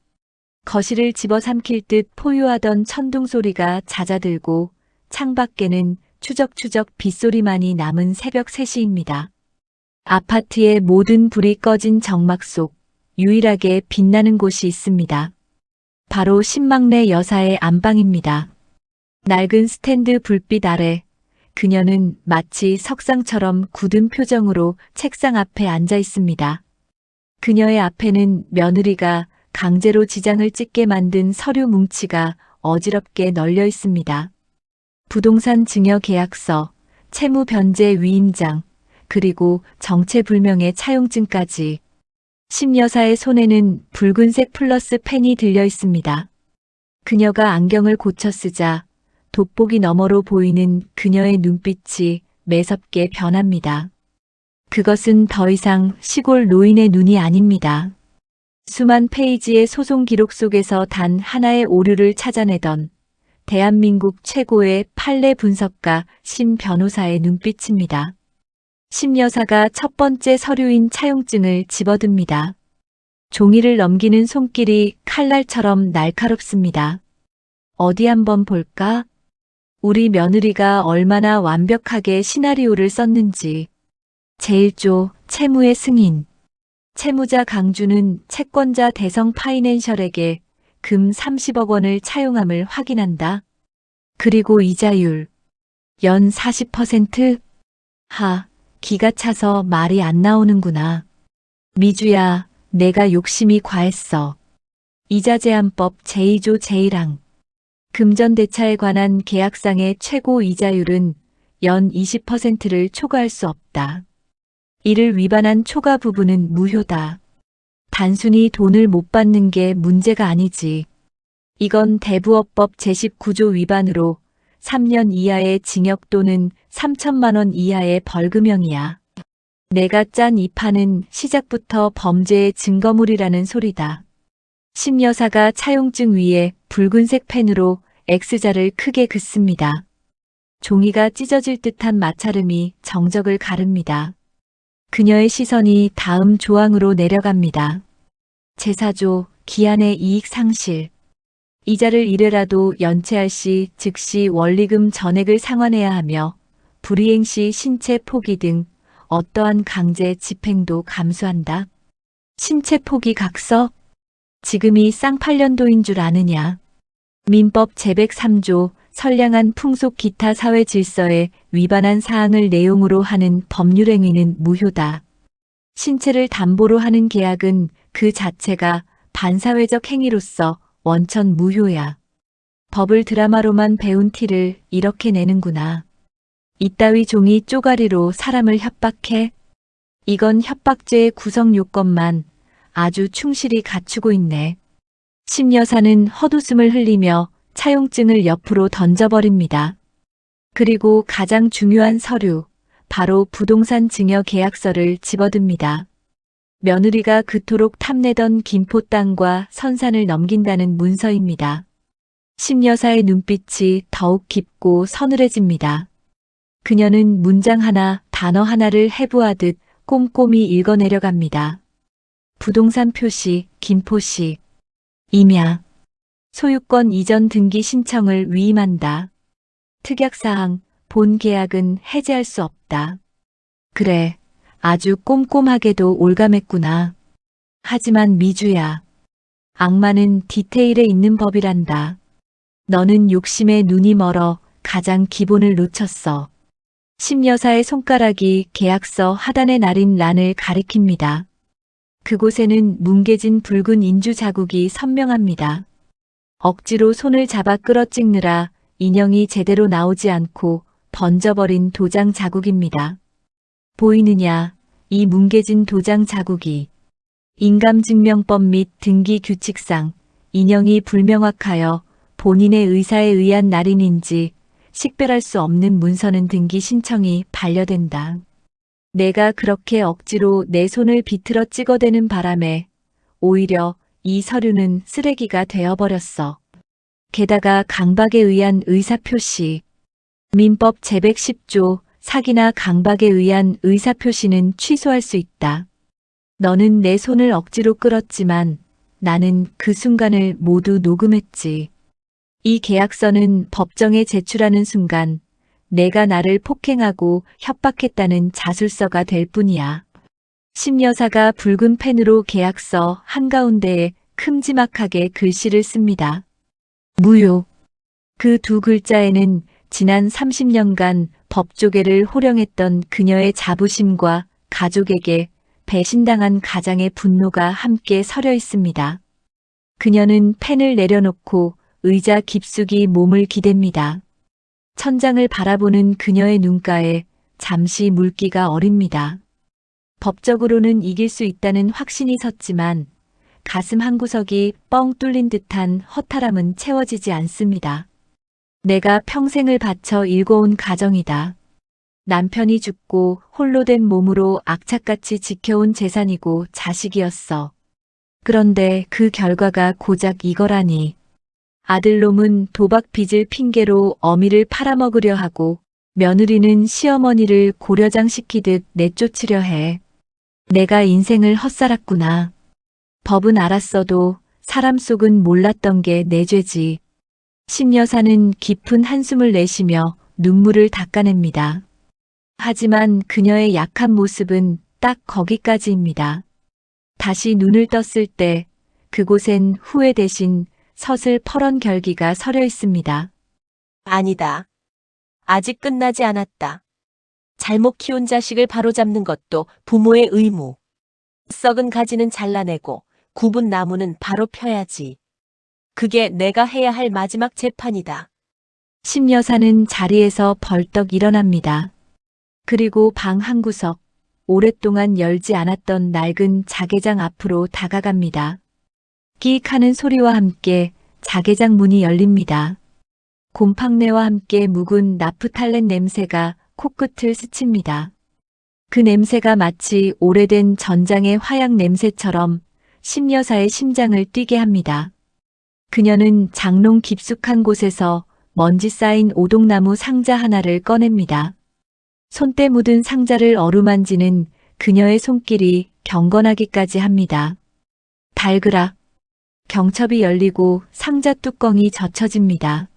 [SPEAKER 4] 거실을 집어삼킬 듯 포효하던 천둥 소리가 잦아들고 창밖에는 추적추적 빗소리만이 남은 새벽 3시입니다. 아파트의 모든 불이 꺼진 정막 속 유일하게 빛나는 곳이 있습니다. 바로 신망래 여사의 안방입니다. 낡은 스탠드 불빛 아래 그녀는 마치 석상처럼 굳은 표정으로 책상 앞에 앉아 있습니다. 그녀의 앞에는 며느리가 강제로 지장을 찍게 만든 서류 뭉치가 어지럽게 널려 있습니다. 부동산 증여 계약서, 채무 변제 위임장, 그리고 정체불명의 차용증까지. 심 여사의 손에는 붉은색 플러스 펜이 들려 있습니다. 그녀가 안경을 고쳐 쓰자 돋보기 너머로 보이는 그녀의 눈빛이 매섭게 변합니다. 그것은 더 이상 시골 노인의 눈이 아닙니다. 수만 페이지의 소송 기록 속에서 단 하나의 오류를 찾아내던 대한민국 최고의 판례 분석가 심 변호사의 눈빛입니다. 심 여사가 첫 번째 서류인 차용증을 집어듭니다. 종이를 넘기는 손길이 칼날처럼 날카롭습니다. 어디 한번 볼까? 우리 며느리가 얼마나 완벽하게 시나리오를 썼는지. 제1조 채무의 승인. 채무자 강주는 채권자 대성 파이낸셜에게 금 30억 원을 차용함을 확인한다. 그리고 이자율 연 40%? 기가 차서 말이 안 나오는구나. 미주야, 내가 욕심이 과했어. 이자제한법 제2조 제1항. 금전대차에 관한 계약상의 최고 이자율은 연 20%를 초과할 수 없다. 이를 위반한 초과 부분은 무효다. 단순히 돈을 못 받는 게 문제가 아니지. 이건 대부업법 제19조 위반으로 3년 이하의 징역 또는 3천만 원 이하의 벌금형이야. 내가 짠 이 판은 시작부터 범죄의 증거물이라는 소리다. 심 여사가 차용증 위에 붉은색 펜으로 X자를 크게 긋습니다. 종이가 찢어질 듯한 마찰음이 정적을 가릅니다. 그녀의 시선이 다음 조항으로 내려갑니다. 제4조 기한의 이익 상실. 이자를 이래라도 연체할 시 즉시 원리금 전액을 상환해야 하며 불이행 시 신체 포기 등 어떠한 강제 집행도 감수한다. 신체 포기 각서? 지금이 쌍팔년도인 줄 아느냐. 민법 제103조 선량한 풍속 기타 사회 질서에 위반한 사항을 내용으로 하는 법률행위는 무효다. 신체를 담보로 하는 계약은 그 자체가 반사회적 행위로서 원천 무효야. 법을 드라마로만 배운 티를 이렇게 내는구나. 이따위 종이 쪼가리로 사람을 협박해? 이건 협박죄의 구성 요건만 아주 충실히 갖추고 있네. 심 여사는 헛웃음을 흘리며 차용증을 옆으로 던져버립니다. 그리고 가장 중요한 서류, 바로 부동산 증여 계약서를 집어듭니다. 며느리가 그토록 탐내던 김포 땅과 선산을 넘긴다는 문서입니다. 심 여사의 눈빛이 더욱 깊고 서늘해집니다. 그녀는 문장 하나, 단어 하나를 해부하듯 꼼꼼히 읽어내려갑니다. 부동산 표시, 김포시. 임야. 소유권 이전 등기 신청을 위임한다. 특약사항, 본 계약은 해제할 수 없다. 그래, 아주 꼼꼼하게도 올감했구나. 하지만 미주야, 악마는 디테일에 있는 법이란다. 너는 욕심에 눈이 멀어 가장 기본을 놓쳤어. 심 여사의 손가락이 계약서 하단에 나린 란을 가리킵니다. 그곳에는 뭉개진 붉은 인주 자국이 선명합니다. 억지로 손을 잡아 끌어찍느라 인형이 제대로 나오지 않고 번져버린 도장 자국입니다. 보이느냐, 이 뭉개진 도장 자국이. 인감증명법 및 등기규칙상 인형이 불명확하여 본인의 의사에 의한 날인인지 식별할 수 없는 문서는 등기 신청이 반려된다. 내가 그렇게 억지로 내 손을 비틀어 찍어대는 바람에 오히려 이 서류는 쓰레기가 되어버렸어. 게다가 강박에 의한 의사표시. 민법 제110조 사기나 강박에 의한 의사표시는 취소할 수 있다. 너는 내 손을 억지로 끌었지만 나는 그 순간을 모두 녹음했지. 이 계약서는 법정에 제출하는 순간 내가 나를 폭행하고 협박했다는 자술서가 될 뿐이야. 심 여사가 붉은 펜으로 계약서 한가운데에 큼지막하게 글씨를 씁니다. 무효. 그 두 글자에는 지난 30년간 법조계를 호령했던 그녀의 자부심과 가족에게 배신당한 가장의 분노가 함께 서려 있습니다. 그녀는 펜을 내려놓고 의자 깊숙이 몸을 기댑니다. 천장을 바라보는 그녀의 눈가에 잠시 물기가 어립니다. 법적으로는 이길 수 있다는 확신이 섰지만 가슴 한구석이 뻥 뚫린 듯한 허탈함은 채워지지 않습니다. 내가 평생을 바쳐 일궈온 가정이다. 남편이 죽고 홀로 된 몸으로 악착같이 지켜온 재산이고 자식이었어. 그런데 그 결과가 고작 이거라니. 아들놈은 도박 빚을 핑계로 어미를 팔아먹으려 하고 며느리는 시어머니를 고려장시키듯 내쫓으려 해. 내가 인생을 헛살았구나. 법은 알았어도 사람 속은 몰랐던 게 내 죄지. 심 여사는 깊은 한숨을 내쉬며 눈물을 닦아냅니다. 하지만 그녀의 약한 모습은 딱 거기까지입니다. 다시 눈을 떴을 때 그곳엔 후회 대신 서슬퍼런 결기가 서려 있습니다.
[SPEAKER 5] 아니다. 아직 끝나지 않았다. 잘못 키운 자식을 바로잡는 것도 부모의 의무. 썩은 가지는 잘라내고 굽은 나무는 바로 펴야지. 그게 내가 해야 할 마지막 재판이다.
[SPEAKER 4] 심 여사는 자리에서 벌떡 일어납니다. 그리고 방 한구석, 오랫동안 열지 않았던 낡은 자개장 앞으로 다가갑니다. 끼익 하는 소리와 함께 자개장 문이 열립니다. 곰팡내와 함께 묵은 나프탈렌 냄새가 코끝을 스칩니다. 그 냄새가 마치 오래된 전장의 화약 냄새처럼 심 여사의 심장을 뛰게 합니다. 그녀는 장롱 깊숙한 곳에서 먼지 쌓인 오동나무 상자 하나를 꺼냅니다. 손때 묻은 상자를 어루만지는 그녀의 손길이 경건하기까지 합니다. 달그락. 경첩이 열리고 상자 뚜껑이 젖혀집니다.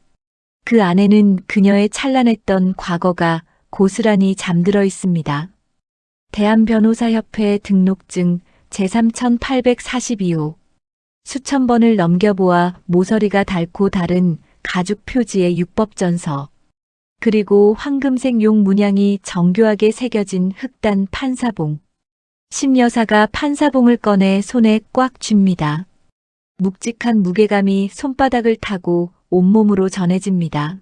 [SPEAKER 4] 그 안에는 그녀의 찬란했던 과거가 고스란히 잠들어 있습니다. 대한변호사협회 등록증 제3842호. 수천 번을 넘겨보아 모서리가 닳고 다른 가죽 표지의 육법전서. 그리고 황금색 용 문양이 정교하게 새겨진 흑단 판사봉. 심여사가 판사봉을 꺼내 손에 꽉 쥡니다. 묵직한 무게감이 손바닥을 타고 온몸으로 전해집니다.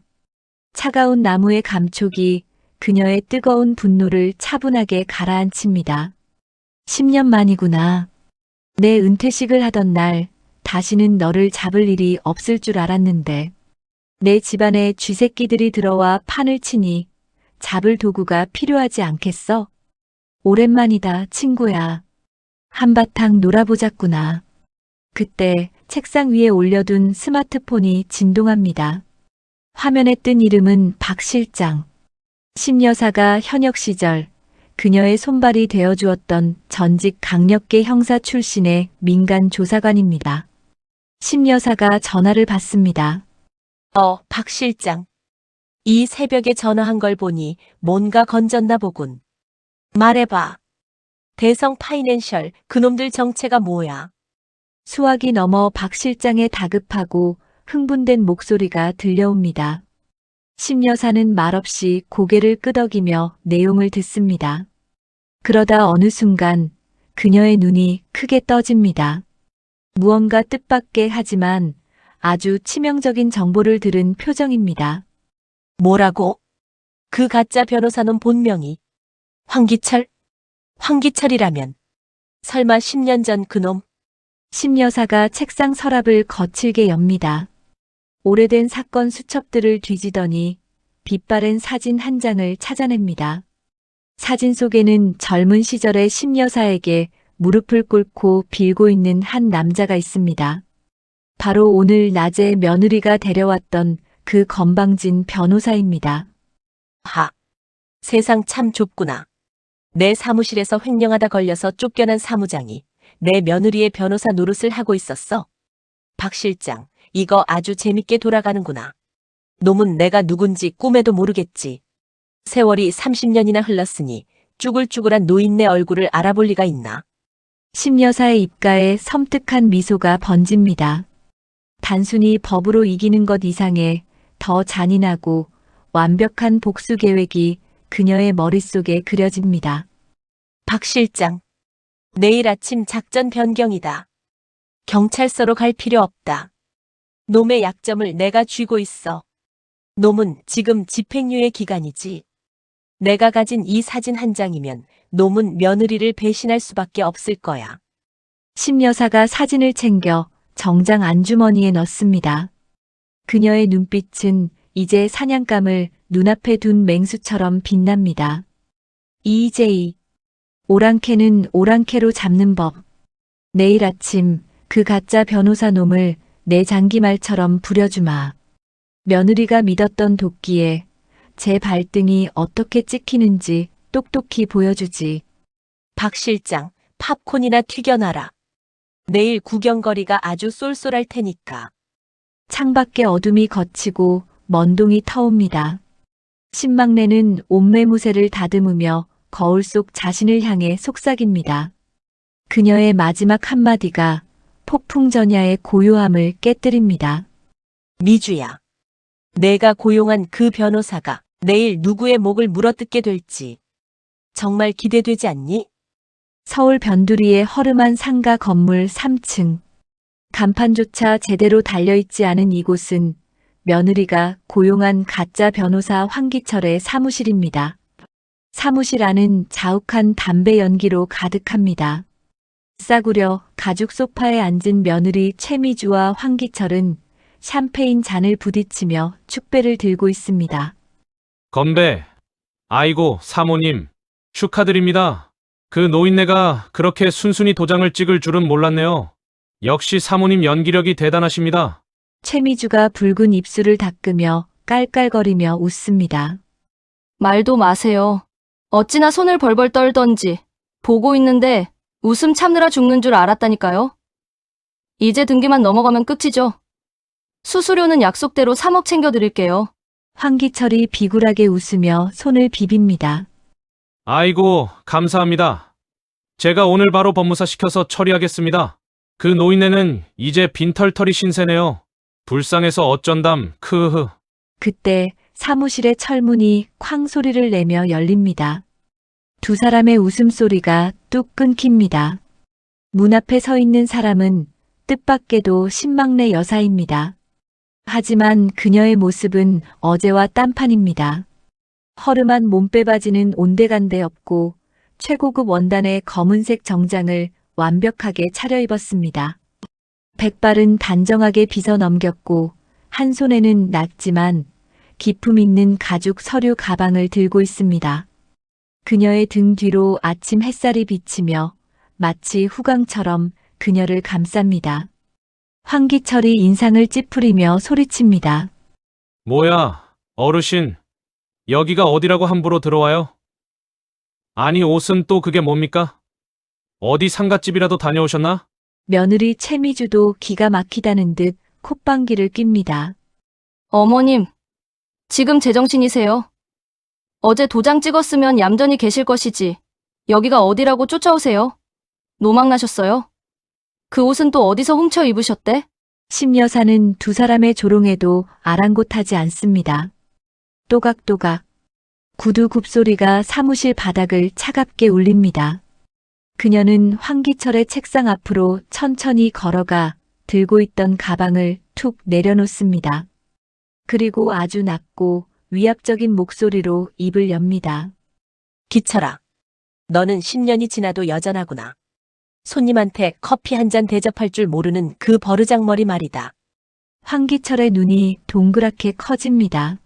[SPEAKER 4] 차가운 나무의 감촉이 그녀의 뜨거운 분노를 차분하게 가라앉힙니다. 10년 만이구나. 내 은퇴식을 하던 날 다시는 너를 잡을 일이 없을 줄 알았는데 내 집안에 쥐새끼들이 들어와 판을 치니 잡을 도구가 필요하지 않겠어? 오랜만이다, 친구야. 한바탕 놀아보자꾸나. 그때 책상 위에 올려둔 스마트폰이 진동합니다. 화면에 뜬 이름은 박 실장. 심여사가 현역 시절 그녀의 손발이 되어주었던 전직 강력계 형사 출신의 민간 조사관입니다. 심여사가 전화를 받습니다.
[SPEAKER 5] 박 실장. 이 새벽에 전화한 걸 보니 뭔가 건졌나 보군. 말해봐. 대성 파이낸셜 그놈들 정체가 뭐야?
[SPEAKER 4] 수화기 넘어 박 실장의 다급하고 흥분된 목소리가 들려옵니다. 심여사는 말없이 고개를 끄덕이며 내용을 듣습니다. 그러다 어느 순간 그녀의 눈이 크게 떠집니다. 무언가 뜻밖의 하지만 아주 치명적인 정보를 들은 표정입니다.
[SPEAKER 5] 뭐라고? 그 가짜 변호사는 본명이 황기철? 황기철이라면 설마 10년 전 그놈?
[SPEAKER 4] 심여사가 책상 서랍을 거칠게 엽니다. 오래된 사건 수첩들을 뒤지더니 빛바랜 사진 한 장을 찾아냅니다. 사진 속에는 젊은 시절의 심여사에게 무릎을 꿇고 빌고 있는 한 남자가 있습니다. 바로 오늘 낮에 며느리가 데려왔던 그 건방진 변호사입니다.
[SPEAKER 5] 하. 세상 참 좁구나. 내 사무실에서 횡령하다 걸려서 쫓겨난 사무장이 내 며느리의 변호사 노릇을 하고 있었어. 박 실장, 이거 아주 재밌게 돌아가는구나. 놈은 내가 누군지 꿈에도 모르겠지. 세월이 30년이나 흘렀으니 쭈글쭈글한 노인네 얼굴을 알아볼 리가 있나?
[SPEAKER 4] 심여사의 입가에 섬뜩한 미소가 번집니다. 단순히 법으로 이기는 것 이상의 더 잔인하고 완벽한 복수 계획이 그녀의 머릿속에 그려집니다.
[SPEAKER 5] 박 실장, 내일 아침 작전 변경이다. 경찰서로 갈 필요 없다. 놈의 약점을 내가 쥐고 있어. 놈은 지금 집행유예 기간이지. 내가 가진 이 사진 한 장이면 놈은 며느리를 배신할 수밖에 없을 거야.
[SPEAKER 4] 심여사가 사진을 챙겨 정장 안주머니에 넣습니다. 그녀의 눈빛은 이제 사냥감을 눈앞에 둔 맹수처럼 빛납니다. EJ. 오랑캐는 오랑캐로 잡는 법. 내일 아침 그 가짜 변호사 놈을 내 장기말처럼 부려주마. 며느리가 믿었던 도끼에 제 발등이 어떻게 찍히는지 똑똑히 보여주지.
[SPEAKER 5] 박 실장, 팝콘이나 튀겨놔라. 내일 구경거리가 아주 쏠쏠할 테니까.
[SPEAKER 4] 창밖에 어둠이 걷히고 먼동이 터옵니다. 신막내는 옷매무새를 다듬으며 거울 속 자신을 향해 속삭입니다. 그녀의 마지막 한마디가 폭풍전야의 고요함을 깨뜨립니다.
[SPEAKER 5] 미주야. 내가 고용한 그 변호사가 내일 누구의 목을 물어뜯게 될지 정말 기대되지 않니?
[SPEAKER 4] 서울 변두리의 허름한 상가 건물 3층. 간판조차 제대로 달려있지 않은 이곳은 며느리가 고용한 가짜 변호사 황기철의 사무실입니다. 사무실 안은 자욱한 담배 연기로 가득합니다. 싸구려 가죽 소파에 앉은 며느리 최미주와 황기철은 샴페인 잔을 부딪히며 축배를 들고 있습니다.
[SPEAKER 7] 건배. 아이고, 사모님. 축하드립니다. 그 노인네가 그렇게 순순히 도장을 찍을 줄은 몰랐네요. 역시 사모님 연기력이 대단하십니다.
[SPEAKER 4] 최미주가 붉은 입술을 닦으며 깔깔거리며 웃습니다.
[SPEAKER 2] 말도 마세요. 어찌나 손을 벌벌 떨던지 보고 있는데 웃음 참느라 죽는 줄 알았다니까요. 이제 등기만 넘어가면 끝이죠. 수수료는 약속대로 3억 챙겨드릴게요.
[SPEAKER 4] 황기철이 비굴하게 웃으며 손을 비빕니다.
[SPEAKER 7] 아이고, 감사합니다. 제가 오늘 바로 법무사 시켜서 처리하겠습니다. 그 노인네는 이제 빈털터리 신세네요. 불쌍해서 어쩐담, 크흐.
[SPEAKER 4] 그때 사무실의 철문이 쾅 소리를 내며 열립니다. 두 사람의 웃음소리가 뚝 끊깁니다. 문 앞에 서 있는 사람은 뜻밖에도 신망래 여사입니다. 하지만 그녀의 모습은 어제와 딴판입니다. 허름한 몸빼바지는 온데간데 없고 최고급 원단의 검은색 정장을 완벽하게 차려입었습니다. 백발은 단정하게 빗어 넘겼고 한 손에는 낮지만 기품 있는 가죽 서류 가방을 들고 있습니다. 그녀의 등 뒤로 아침 햇살이 비치며 마치 후광처럼 그녀를 감쌉니다. 황기철이 인상을 찌푸리며 소리칩니다.
[SPEAKER 7] 뭐야, 어르신. 여기가 어디라고 함부로 들어와요? 아니, 옷은 또 그게 뭡니까? 어디 상갓집이라도 다녀오셨나?
[SPEAKER 4] 며느리 최미주도 기가 막히다는 듯 콧방귀를 낍니다.
[SPEAKER 2] 어머님, 지금 제정신이세요? 어제 도장 찍었으면 얌전히 계실 것이지. 여기가 어디라고 쫓아오세요? 노망 나셨어요? 그 옷은 또 어디서 훔쳐 입으셨대?
[SPEAKER 4] 심여사는 두 사람의 조롱에도 아랑곳하지 않습니다. 또각또각 구두 굽소리가 사무실 바닥을 차갑게 울립니다. 그녀는 황기철의 책상 앞으로 천천히 걸어가 들고 있던 가방을 툭 내려놓습니다. 그리고 아주 낮고 위압적인 목소리로 입을 엽니다.
[SPEAKER 5] 기철아, 너는 10년이 지나도 여전하구나. 손님한테 커피 한 잔 대접할 줄 모르는 그 버르장머리 말이다.
[SPEAKER 4] 황기철의 눈이 동그랗게 커집니다.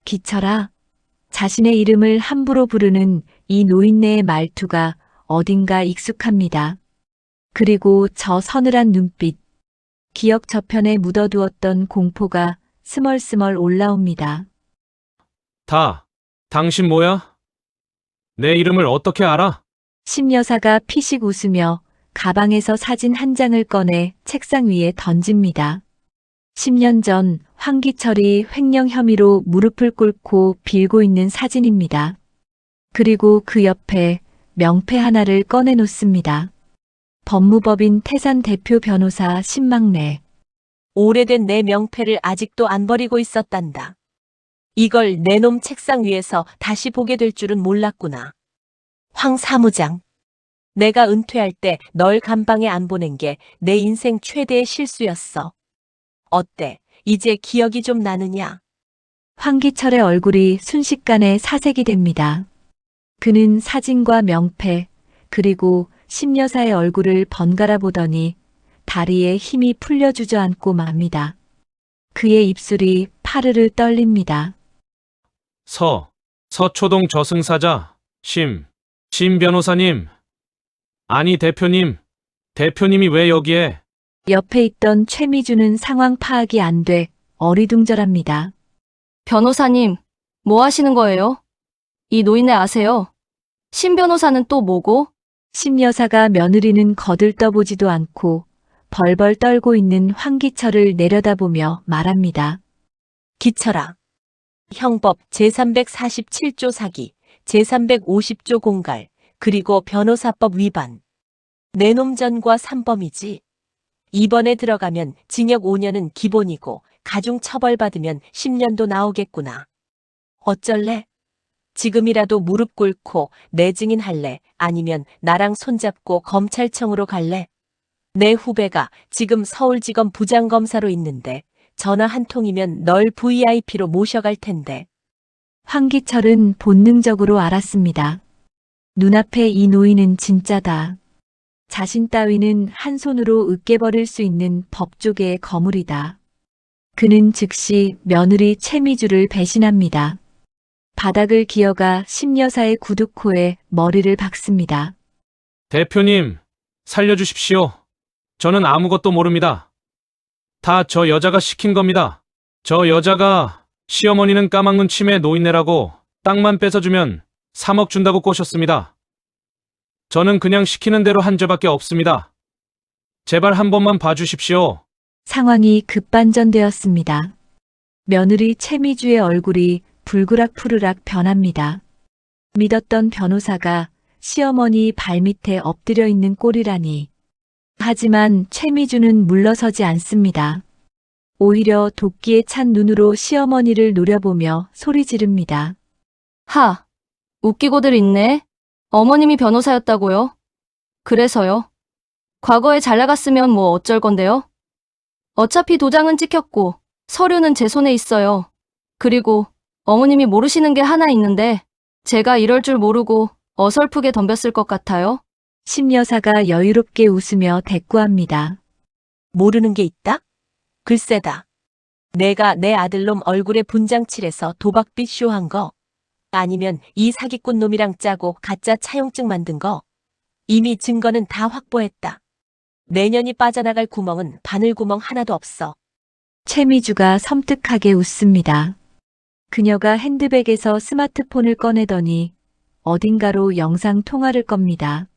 [SPEAKER 4] 기철아, 자신의 이름을 함부로 부르는 이 노인네의 말투가 어딘가 익숙합니다. 그리고 저 서늘한 눈빛, 기억 저편에 묻어두었던 공포가 스멀스멀 올라옵니다.
[SPEAKER 7] 당신 뭐야? 내 이름을 어떻게 알아?
[SPEAKER 4] 심여사가 피식 웃으며 가방에서 사진 한 장을 꺼내 책상 위에 던집니다. 10년 전 황기철이 횡령 혐의로 무릎을 꿇고 빌고 있는 사진입니다. 그리고 그 옆에 명패 하나를 꺼내놓습니다. 법무법인 태산 대표 변호사 신망래.
[SPEAKER 5] 오래된 내 명패를 아직도 안 버리고 있었단다. 이걸 내 놈 책상 위에서 다시 보게 될 줄은 몰랐구나. 황 사무장. 내가 은퇴할 때 널 감방에 안 보낸 게 내 인생 최대의 실수였어. 어때? 이제 기억이 좀 나느냐?
[SPEAKER 4] 황기철의 얼굴이 순식간에 사색이 됩니다. 그는 사진과 명패, 그리고 심여사의 얼굴을 번갈아 보더니 다리에 힘이 풀려 주저앉고 맙니다. 그의 입술이 파르르 떨립니다.
[SPEAKER 7] 서초동 저승사자, 심 변호사님. 아니, 대표님이 왜 여기에?
[SPEAKER 4] 옆에 있던 최미주는 상황 파악이 안 돼 어리둥절합니다.
[SPEAKER 2] 변호사님, 뭐 하시는 거예요? 이 노인네 아세요? 신 변호사는 또 뭐고?
[SPEAKER 4] 심여사가 며느리는 거들떠보지도 않고 벌벌 떨고 있는 황기철을 내려다보며 말합니다.
[SPEAKER 5] 기철아. 형법 제347조 사기, 제350조 공갈, 그리고 변호사법 위반. 내 놈 전과 3범이지. 이번에 들어가면 징역 5년은 기본이고 가중 처벌받으면 10년도 나오겠구나. 어쩔래? 지금이라도 무릎 꿇고 내 증인할래? 아니면 나랑 손잡고 검찰청으로 갈래? 내 후배가 지금 서울지검 부장검사로 있는데 전화 한 통이면 널 VIP로 모셔갈 텐데.
[SPEAKER 4] 황기철은 본능적으로 알았습니다. 눈앞에 이 노인은 진짜다. 자신 따위는 한 손으로 으깨버릴 수 있는 법조계의 거물이다. 그는 즉시 며느리 최미주를 배신합니다. 바닥을 기어가 심여사의 구두코에 머리를 박습니다.
[SPEAKER 7] 대표님, 살려주십시오. 저는 아무것도 모릅니다. 다 저 여자가 시킨 겁니다. 저 여자가 시어머니는 까막눈 치매 노인네라고 땅만 뺏어주면 3억 준다고 꼬셨습니다. 저는 그냥 시키는 대로 한 죄밖에 없습니다. 제발 한 번만 봐주십시오.
[SPEAKER 4] 상황이 급반전되었습니다. 며느리 최미주의 얼굴이 불그락푸르락 변합니다. 믿었던 변호사가 시어머니 발밑에 엎드려 있는 꼴이라니. 하지만 최미주는 물러서지 않습니다. 오히려 도끼에 찬 눈으로 시어머니를 노려보며 소리 지릅니다.
[SPEAKER 2] 하, 웃기고들 있네. 어머님이 변호사였다고요? 그래서요? 과거에 잘 나갔으면 뭐 어쩔 건데요? 어차피 도장은 찍혔고 서류는 제 손에 있어요. 그리고 어머님이 모르시는 게 하나 있는데 제가 이럴 줄 모르고 어설프게 덤볐을 것 같아요.
[SPEAKER 4] 심여사가 여유롭게 웃으며 대꾸합니다.
[SPEAKER 5] 모르는 게 있다? 글쎄다. 내가 내 아들놈 얼굴에 분장칠해서 도박빚 쇼한 거, 아니면 이 사기꾼 놈이랑 짜고 가짜 차용증 만든 거, 이미 증거는 다 확보했다. 내년이 빠져나갈 구멍은 바늘구멍 하나도 없어.
[SPEAKER 4] 최미주가 섬뜩하게 웃습니다. 그녀가 핸드백에서 스마트폰을 꺼내더니 어딘가로 영상 통화를 겁니다.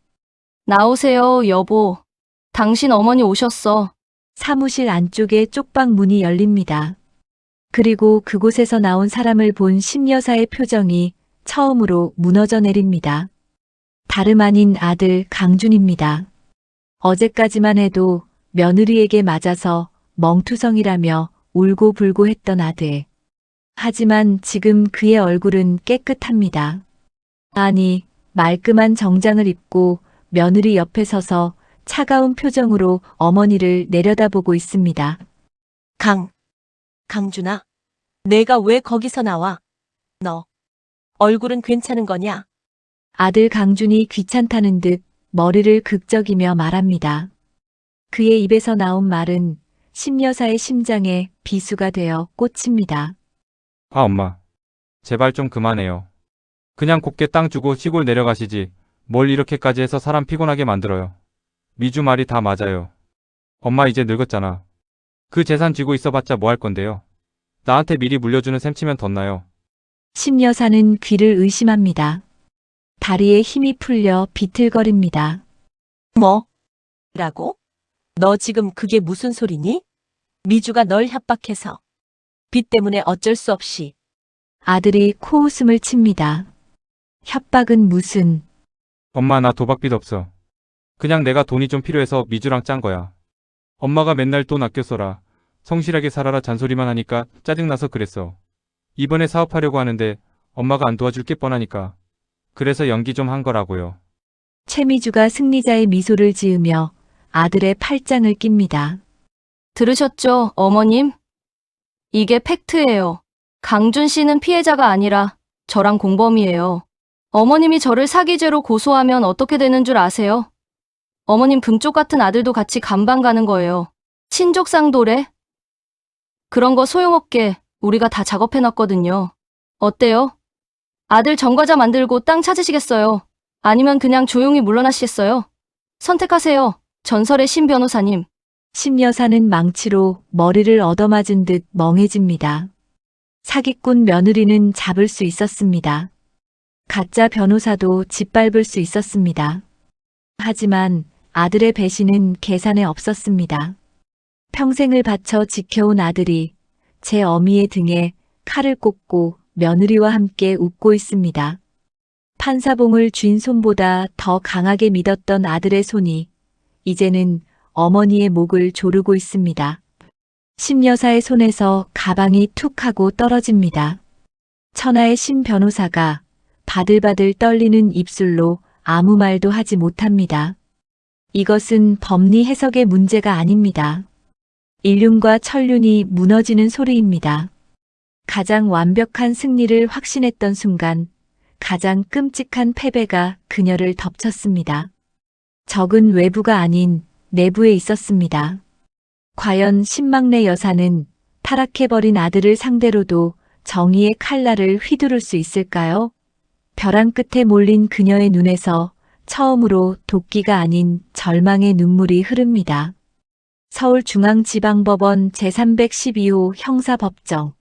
[SPEAKER 2] 나오세요, 여보. 당신 어머니 오셨어.
[SPEAKER 4] 사무실 안쪽에 쪽방 문이 열립니다. 그리고 그곳에서 나온 사람을 본 심여사의 표정이 처음으로 무너져 내립니다. 다름 아닌 아들 강준입니다. 어제까지만 해도 며느리에게 맞아서 멍투성이라며 울고불고 했던 아들. 하지만 지금 그의 얼굴은 깨끗합니다. 아니, 말끔한 정장을 입고 며느리 옆에 서서 차가운 표정으로 어머니를 내려다보고 있습니다.
[SPEAKER 5] 강준아, 내가 왜 거기서 나와? 너, 얼굴은 괜찮은 거냐?
[SPEAKER 4] 아들 강준이 귀찮다는 듯 머리를 극적이며 말합니다. 그의 입에서 나온 말은 심여사의 심장에 비수가 되어 꽂힙니다.
[SPEAKER 3] 아, 엄마. 제발 좀 그만해요. 그냥 곱게 땅 주고 시골 내려가시지. 뭘 이렇게까지 해서 사람 피곤하게 만들어요. 미주 말이 다 맞아요. 엄마 이제 늙었잖아. 그 재산 쥐고 있어봤자 뭐 할 건데요. 나한테 미리 물려주는 셈 치면 덧나요.
[SPEAKER 4] 심여사는 귀를 의심합니다. 다리에 힘이 풀려 비틀거립니다.
[SPEAKER 5] 뭐? 라고? 너 지금 그게 무슨 소리니? 미주가 널 협박해서. 빚 때문에 어쩔 수 없이.
[SPEAKER 4] 아들이 코웃음을 칩니다. 협박은 무슨...
[SPEAKER 3] 엄마 나 도박빚 없어. 그냥 내가 돈이 좀 필요해서 미주랑 짠 거야. 엄마가 맨날 돈 아껴 써라. 성실하게 살아라 잔소리만 하니까 짜증나서 그랬어. 이번에 사업하려고 하는데 엄마가 안 도와줄 게 뻔하니까. 그래서 연기 좀 한 거라고요.
[SPEAKER 4] 최미주가 승리자의 미소를 지으며 아들의 팔짱을 낍니다.
[SPEAKER 2] 들으셨죠, 어머님? 이게 팩트예요. 강준 씨는 피해자가 아니라 저랑 공범이에요. 어머님이 저를 사기죄로 고소하면 어떻게 되는 줄 아세요? 어머님 금쪽 같은 아들도 같이 감방 가는 거예요. 친족상도래? 그런 거 소용없게 우리가 다 작업해놨거든요. 어때요? 아들 전과자 만들고 땅 찾으시겠어요? 아니면 그냥 조용히 물러나시겠어요? 선택하세요. 전설의 신 변호사님.
[SPEAKER 4] 심여사는 망치로 머리를 얻어맞은 듯 멍해집니다. 사기꾼 며느리는 잡을 수 있었습니다. 가짜 변호사도 짓밟을 수 있었습니다. 하지만 아들의 배신은 계산에 없었습니다. 평생을 바쳐 지켜온 아들이 제 어미의 등에 칼을 꽂고 며느리와 함께 웃고 있습니다. 판사봉을 쥔 손보다 더 강하게 믿었던 아들의 손이 이제는 어머니의 목을 조르고 있습니다. 심여사의 손에서 가방이 툭 하고 떨어집니다. 천하의 심 변호사가 바들바들 떨리는 입술로 아무 말도 하지 못합니다. 이것은 법리 해석의 문제가 아닙니다. 인륜과 천륜이 무너지는 소리입니다. 가장 완벽한 승리를 확신했던 순간 가장 끔찍한 패배가 그녀를 덮쳤습니다. 적은 외부가 아닌 내부에 있었습니다. 과연 신망래 여사는 타락해버린 아들을 상대로도 정의의 칼날을 휘두를 수 있을까요? 벼랑 끝에 몰린 그녀의 눈에서 처음으로 도끼가 아닌 절망의 눈물이 흐릅니다. 서울중앙지방법원 제312호 형사법정.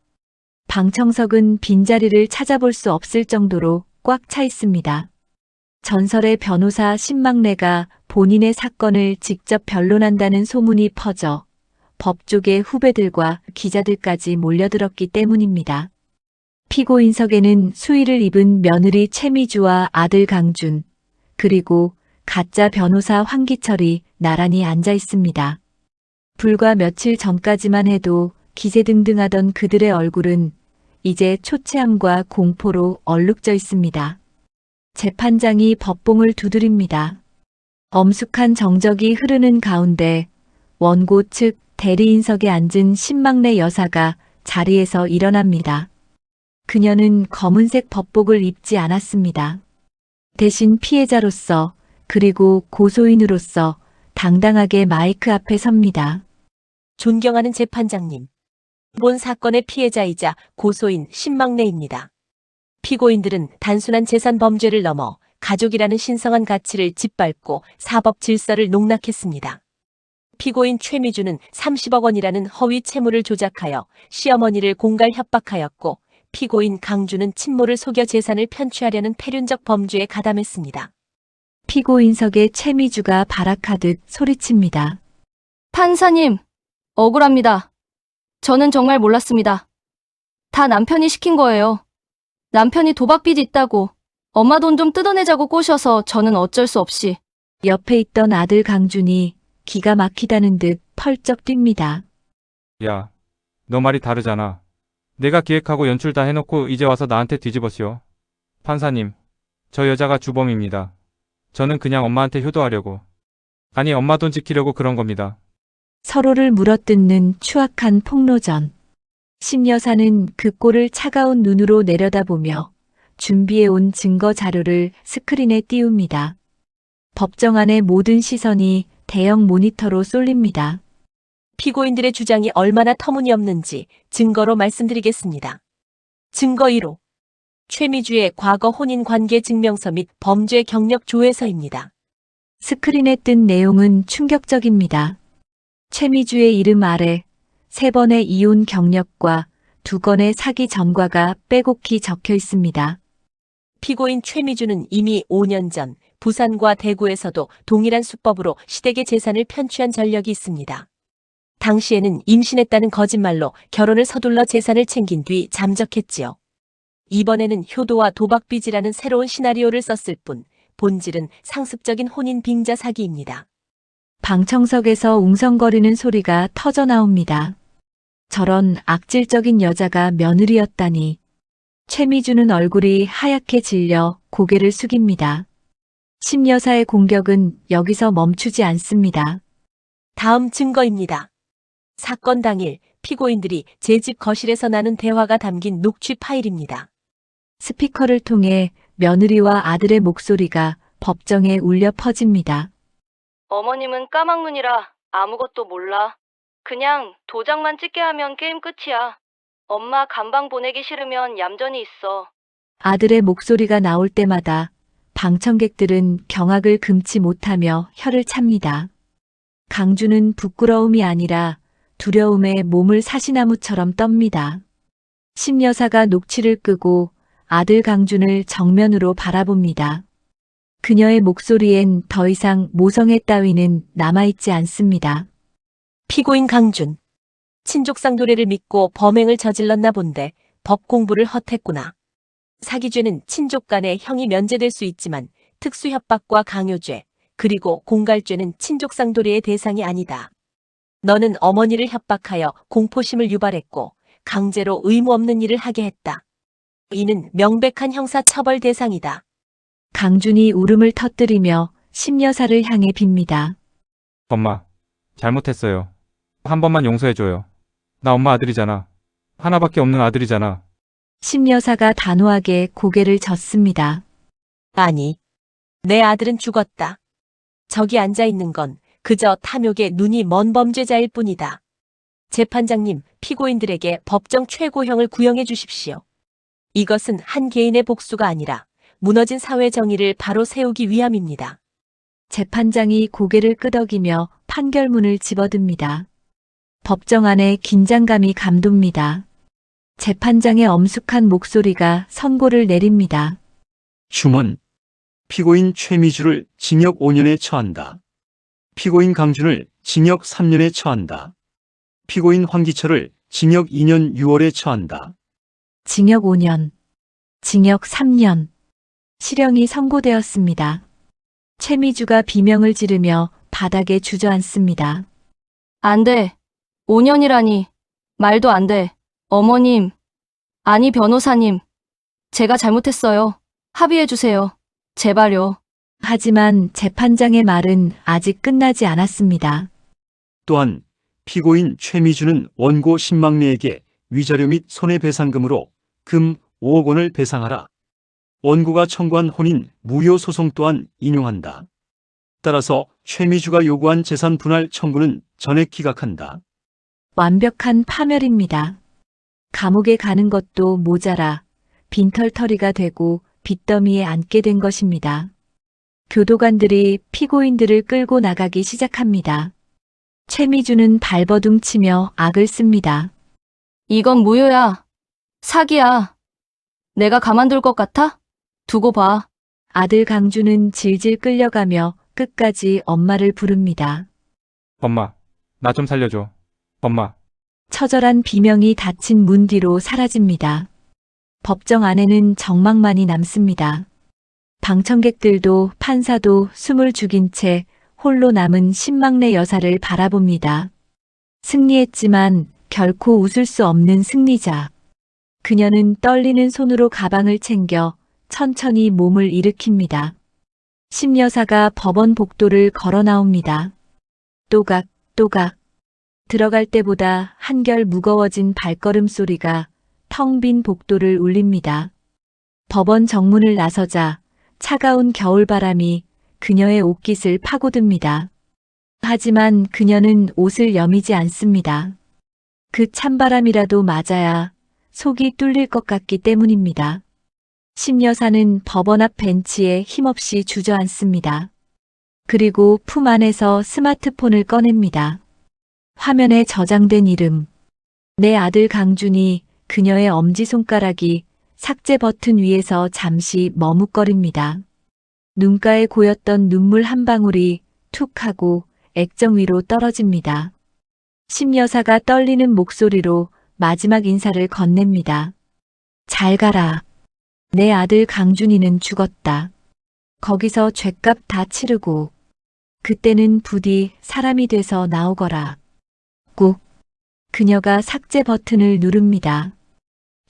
[SPEAKER 4] 방청석은 빈자리를 찾아볼 수 없을 정도로 꽉 차 있습니다. 전설의 변호사 신망래가 본인의 사건을 직접 변론한다는 소문이 퍼져 법조계 후배들과 기자들까지 몰려들었기 때문입니다. 피고인석에는 수의를 입은 며느리 최미주와 아들 강준, 그리고 가짜 변호사 황기철이 나란히 앉아 있습니다. 불과 며칠 전까지만 해도 기세등등하던 그들의 얼굴은 이제 초췌함과 공포로 얼룩져 있습니다. 재판장이 법봉을 두드립니다. 엄숙한 정적이 흐르는 가운데 원고 측 대리인석에 앉은 신망래 여사가 자리에서 일어납니다. 그녀는 검은색 법복을 입지 않았습니다. 대신 피해자로서 그리고 고소인으로서 당당하게 마이크 앞에 섭니다.
[SPEAKER 5] 존경하는 재판장님. 본 사건의 피해자이자 고소인 신망래입니다. 피고인들은 단순한 재산 범죄를 넘어 가족이라는 신성한 가치를 짓밟고 사법 질서를 농락했습니다. 피고인 최미주는 30억 원이라는 허위 채무를 조작하여 시어머니를 공갈 협박하였고, 피고인 강주는 친모를 속여 재산을 편취하려는 패륜적 범죄에 가담했습니다.
[SPEAKER 4] 피고인석의 최미주가 발악하듯 소리칩니다.
[SPEAKER 2] 판사님, 억울합니다. 저는 정말 몰랐습니다. 다 남편이 시킨 거예요. 남편이 도박빚이 있다고 엄마 돈 좀 뜯어내자고 꼬셔서 저는 어쩔 수 없이.
[SPEAKER 4] 옆에 있던 아들 강준이 기가 막히다는 듯 펄쩍 뜁니다.
[SPEAKER 3] 야, 너 말이 다르잖아. 내가 기획하고 연출 다 해놓고 이제 와서 나한테 뒤집어씌워. 판사님, 저 여자가 주범입니다. 저는 그냥 엄마한테 효도하려고. 아니, 엄마 돈 지키려고 그런 겁니다.
[SPEAKER 4] 서로를 물어뜯는 추악한 폭로전. 심 여사는 그 꼴을 차가운 눈으로 내려다보며 준비해온 증거 자료를 스크린에 띄웁니다. 법정 안의 모든 시선이 대형 모니터로 쏠립니다.
[SPEAKER 5] 피고인들의 주장이 얼마나 터무니없는지 증거로 말씀드리겠습니다. 증거 1호. 최미주의 과거 혼인 관계 증명서 및 범죄 경력 조회서입니다.
[SPEAKER 4] 스크린에 뜬 내용은 충격적입니다. 최미주의 이름 아래 3번의 이혼 경력과 2건의 사기 전과가 빼곡히 적혀 있습니다.
[SPEAKER 5] 피고인 최미주는 이미 5년 전 부산과 대구에서도 동일한 수법으로 시댁의 재산을 편취한 전력이 있습니다. 당시에는 임신했다는 거짓말로 결혼을 서둘러 재산을 챙긴 뒤 잠적했지요. 이번에는 효도와 도박빚이라는 새로운 시나리오를 썼을 뿐 본질은 상습적인 혼인 빙자 사기입니다.
[SPEAKER 4] 방청석에서 웅성거리는 소리가 터져 나옵니다. 저런 악질적인 여자가 며느리였다니. 최미주는 얼굴이 하얗게 질려 고개를 숙입니다. 심 여사의 공격은 여기서 멈추지 않습니다.
[SPEAKER 5] 다음 증거입니다. 사건 당일 피고인들이 제 집 거실에서 나눈 대화가 담긴 녹취 파일입니다.
[SPEAKER 4] 스피커를 통해 며느리와 아들의 목소리가 법정에 울려 퍼집니다.
[SPEAKER 2] 어머님은 까막눈이라 아무것도 몰라. 그냥 도장만 찍게 하면 게임 끝이야. 엄마 감방 보내기 싫으면 얌전히 있어.
[SPEAKER 4] 아들의 목소리가 나올 때마다 방청객들은 경악을 금치 못하며 혀를 찹니다. 강주는 부끄러움이 아니라 두려움에 몸을 사시나무처럼 떱니다. 심 여사가 녹취를 끄고 아들 강준을 정면으로 바라봅니다. 그녀의 목소리엔 더 이상 모성애 따위는 남아있지 않습니다.
[SPEAKER 5] 피고인 강준. 친족상 도래를 믿고 범행을 저질렀나 본데 법 공부를 헛했구나. 사기죄는 친족 간의 형이 면제될 수 있지만 특수협박과 강요죄, 그리고 공갈죄는 친족상 도래의 대상이 아니다. 너는 어머니를 협박하여 공포심을 유발했고 강제로 의무 없는 일을 하게 했다. 이는 명백한 형사처벌 대상이다.
[SPEAKER 4] 강준이 울음을 터뜨리며 심 여사를 향해 빕니다.
[SPEAKER 3] 엄마, 잘못했어요. 한 번만 용서해줘요. 나 엄마 아들이잖아. 하나밖에 없는 아들이잖아.
[SPEAKER 4] 심 여사가 단호하게 고개를 젓습니다.
[SPEAKER 5] 아니, 내 아들은 죽었다. 저기 앉아 있는 건 그저 탐욕에 눈이 먼 범죄자일 뿐이다. 재판장님, 피고인들에게 법정 최고형을 구형해 주십시오. 이것은 한 개인의 복수가 아니라 무너진 사회 정의를 바로 세우기 위함입니다.
[SPEAKER 4] 재판장이 고개를 끄덕이며 판결문을 집어듭니다. 법정 안에 긴장감이 감돕니다. 재판장의 엄숙한 목소리가 선고를 내립니다.
[SPEAKER 8] 주문. 피고인 최미주를 징역 5년에 처한다. 피고인 강준을 징역 3년에 처한다. 피고인 황기철을 징역 2년 6월에 처한다.
[SPEAKER 4] 징역 5년, 징역 3년. 실형이 선고되었습니다. 최미주가 비명을 지르며 바닥에 주저앉습니다.
[SPEAKER 2] 안 돼. 5년이라니. 말도 안 돼. 어머님. 아니, 변호사님. 제가 잘못했어요. 합의해주세요. 제발요.
[SPEAKER 4] 하지만 재판장의 말은 아직 끝나지 않았습니다.
[SPEAKER 8] 또한 피고인 최미주는 원고 신망래에게 위자료 및 손해배상금으로 금 5억 원을 배상하라. 원고가 청구한 혼인 무효 소송 또한 인용한다. 따라서 최미주가 요구한 재산 분할 청구는 전액 기각한다.
[SPEAKER 4] 완벽한 파멸입니다. 감옥에 가는 것도 모자라 빈털터리가 되고 빚더미에 앉게 된 것입니다. 교도관들이 피고인들을 끌고 나가기 시작합니다. 최미주는 발버둥 치며 악을 씁니다.
[SPEAKER 2] 이건 무효야. 사기야. 내가 가만둘 것 같아? 두고 봐.
[SPEAKER 4] 아들 강주는 질질 끌려가며 끝까지 엄마를 부릅니다.
[SPEAKER 3] 엄마, 나 좀 살려줘. 엄마.
[SPEAKER 4] 처절한 비명이 닫힌 문 뒤로 사라집니다. 법정 안에는 정막만이 남습니다. 방청객들도 판사도 숨을 죽인 채 홀로 남은 신망래 여사를 바라봅니다. 승리했지만 결코 웃을 수 없는 승리자. 그녀는 떨리는 손으로 가방을 챙겨 천천히 몸을 일으킵니다. 심 여사가 법원 복도를 걸어 나옵니다. 또각, 또각. 들어갈 때보다 한결 무거워진 발걸음 소리가 텅 빈 복도를 울립니다. 법원 정문을 나서자 차가운 겨울바람이 그녀의 옷깃을 파고듭니다. 하지만 그녀는 옷을 여미지 않습니다. 그 찬바람이라도 맞아야 속이 뚫릴 것 같기 때문입니다. 심 여사는 법원 앞 벤치에 힘없이 주저앉습니다. 그리고 품 안에서 스마트폰을 꺼냅니다. 화면에 저장된 이름. 내 아들 강준이 그녀의 엄지손가락이 삭제 버튼 위에서 잠시 머뭇거립니다. 눈가에 고였던 눈물 한 방울이 툭 하고 액정 위로 떨어집니다. 심 여사가 떨리는 목소리로 마지막 인사를 건넵니다. 잘 가라. 내 아들 강준이는 죽었다. 거기서 죗값 다 치르고 그때는 부디 사람이 돼서 나오거라. 꾹. 그녀가 삭제 버튼을 누릅니다.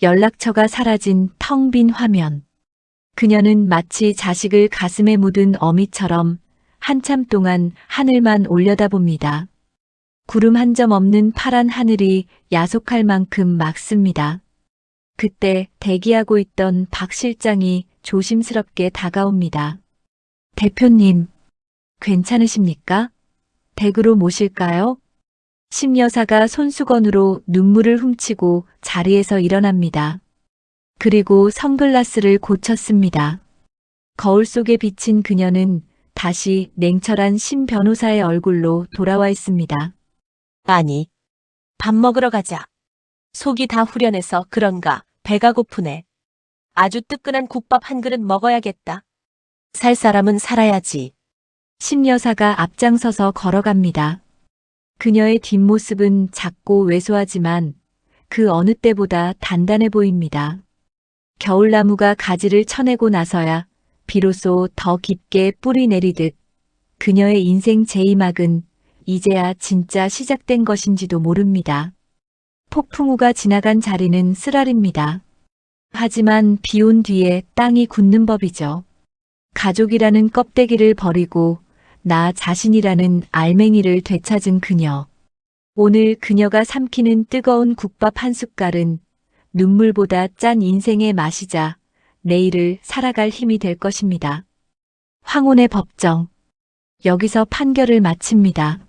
[SPEAKER 4] 연락처가 사라진 텅 빈 화면. 그녀는 마치 자식을 가슴에 묻은 어미처럼 한참 동안 하늘만 올려다봅니다. 구름 한 점 없는 파란 하늘이 야속할 만큼 맑습니다. 그때 대기하고 있던 박 실장이 조심스럽게 다가옵니다. 대표님, 괜찮으십니까? 댁으로 모실까요? 심 여사가 손수건으로 눈물을 훔치고 자리에서 일어납니다. 그리고 선글라스를 고쳤습니다. 거울 속에 비친 그녀는 다시 냉철한 심 변호사의 얼굴로 돌아와 있습니다.
[SPEAKER 5] 아니, 밥 먹으러 가자. 속이 다 후련해서 그런가 배가 고프네. 아주 뜨끈한 국밥 한 그릇 먹어야겠다. 살 사람은 살아야지.
[SPEAKER 4] 심 여사가 앞장서서 걸어갑니다. 그녀의 뒷모습은 작고 왜소하지만 그 어느 때보다 단단해 보입니다. 겨울나무가 가지를 쳐내고 나서야 비로소 더 깊게 뿌리 내리듯 그녀의 인생 제2막은 이제야 진짜 시작된 것인지도 모릅니다. 폭풍우가 지나간 자리는 쓰라립니다. 하지만 비 온 뒤에 땅이 굳는 법이죠. 가족이라는 껍데기를 버리고 나 자신이라는 알맹이를 되찾은 그녀. 오늘 그녀가 삼키는 뜨거운 국밥 한 숟갈은 눈물보다 짠 인생의 맛이자 내일을 살아갈 힘이 될 것입니다. 황혼의 법정. 여기서 판결을 마칩니다.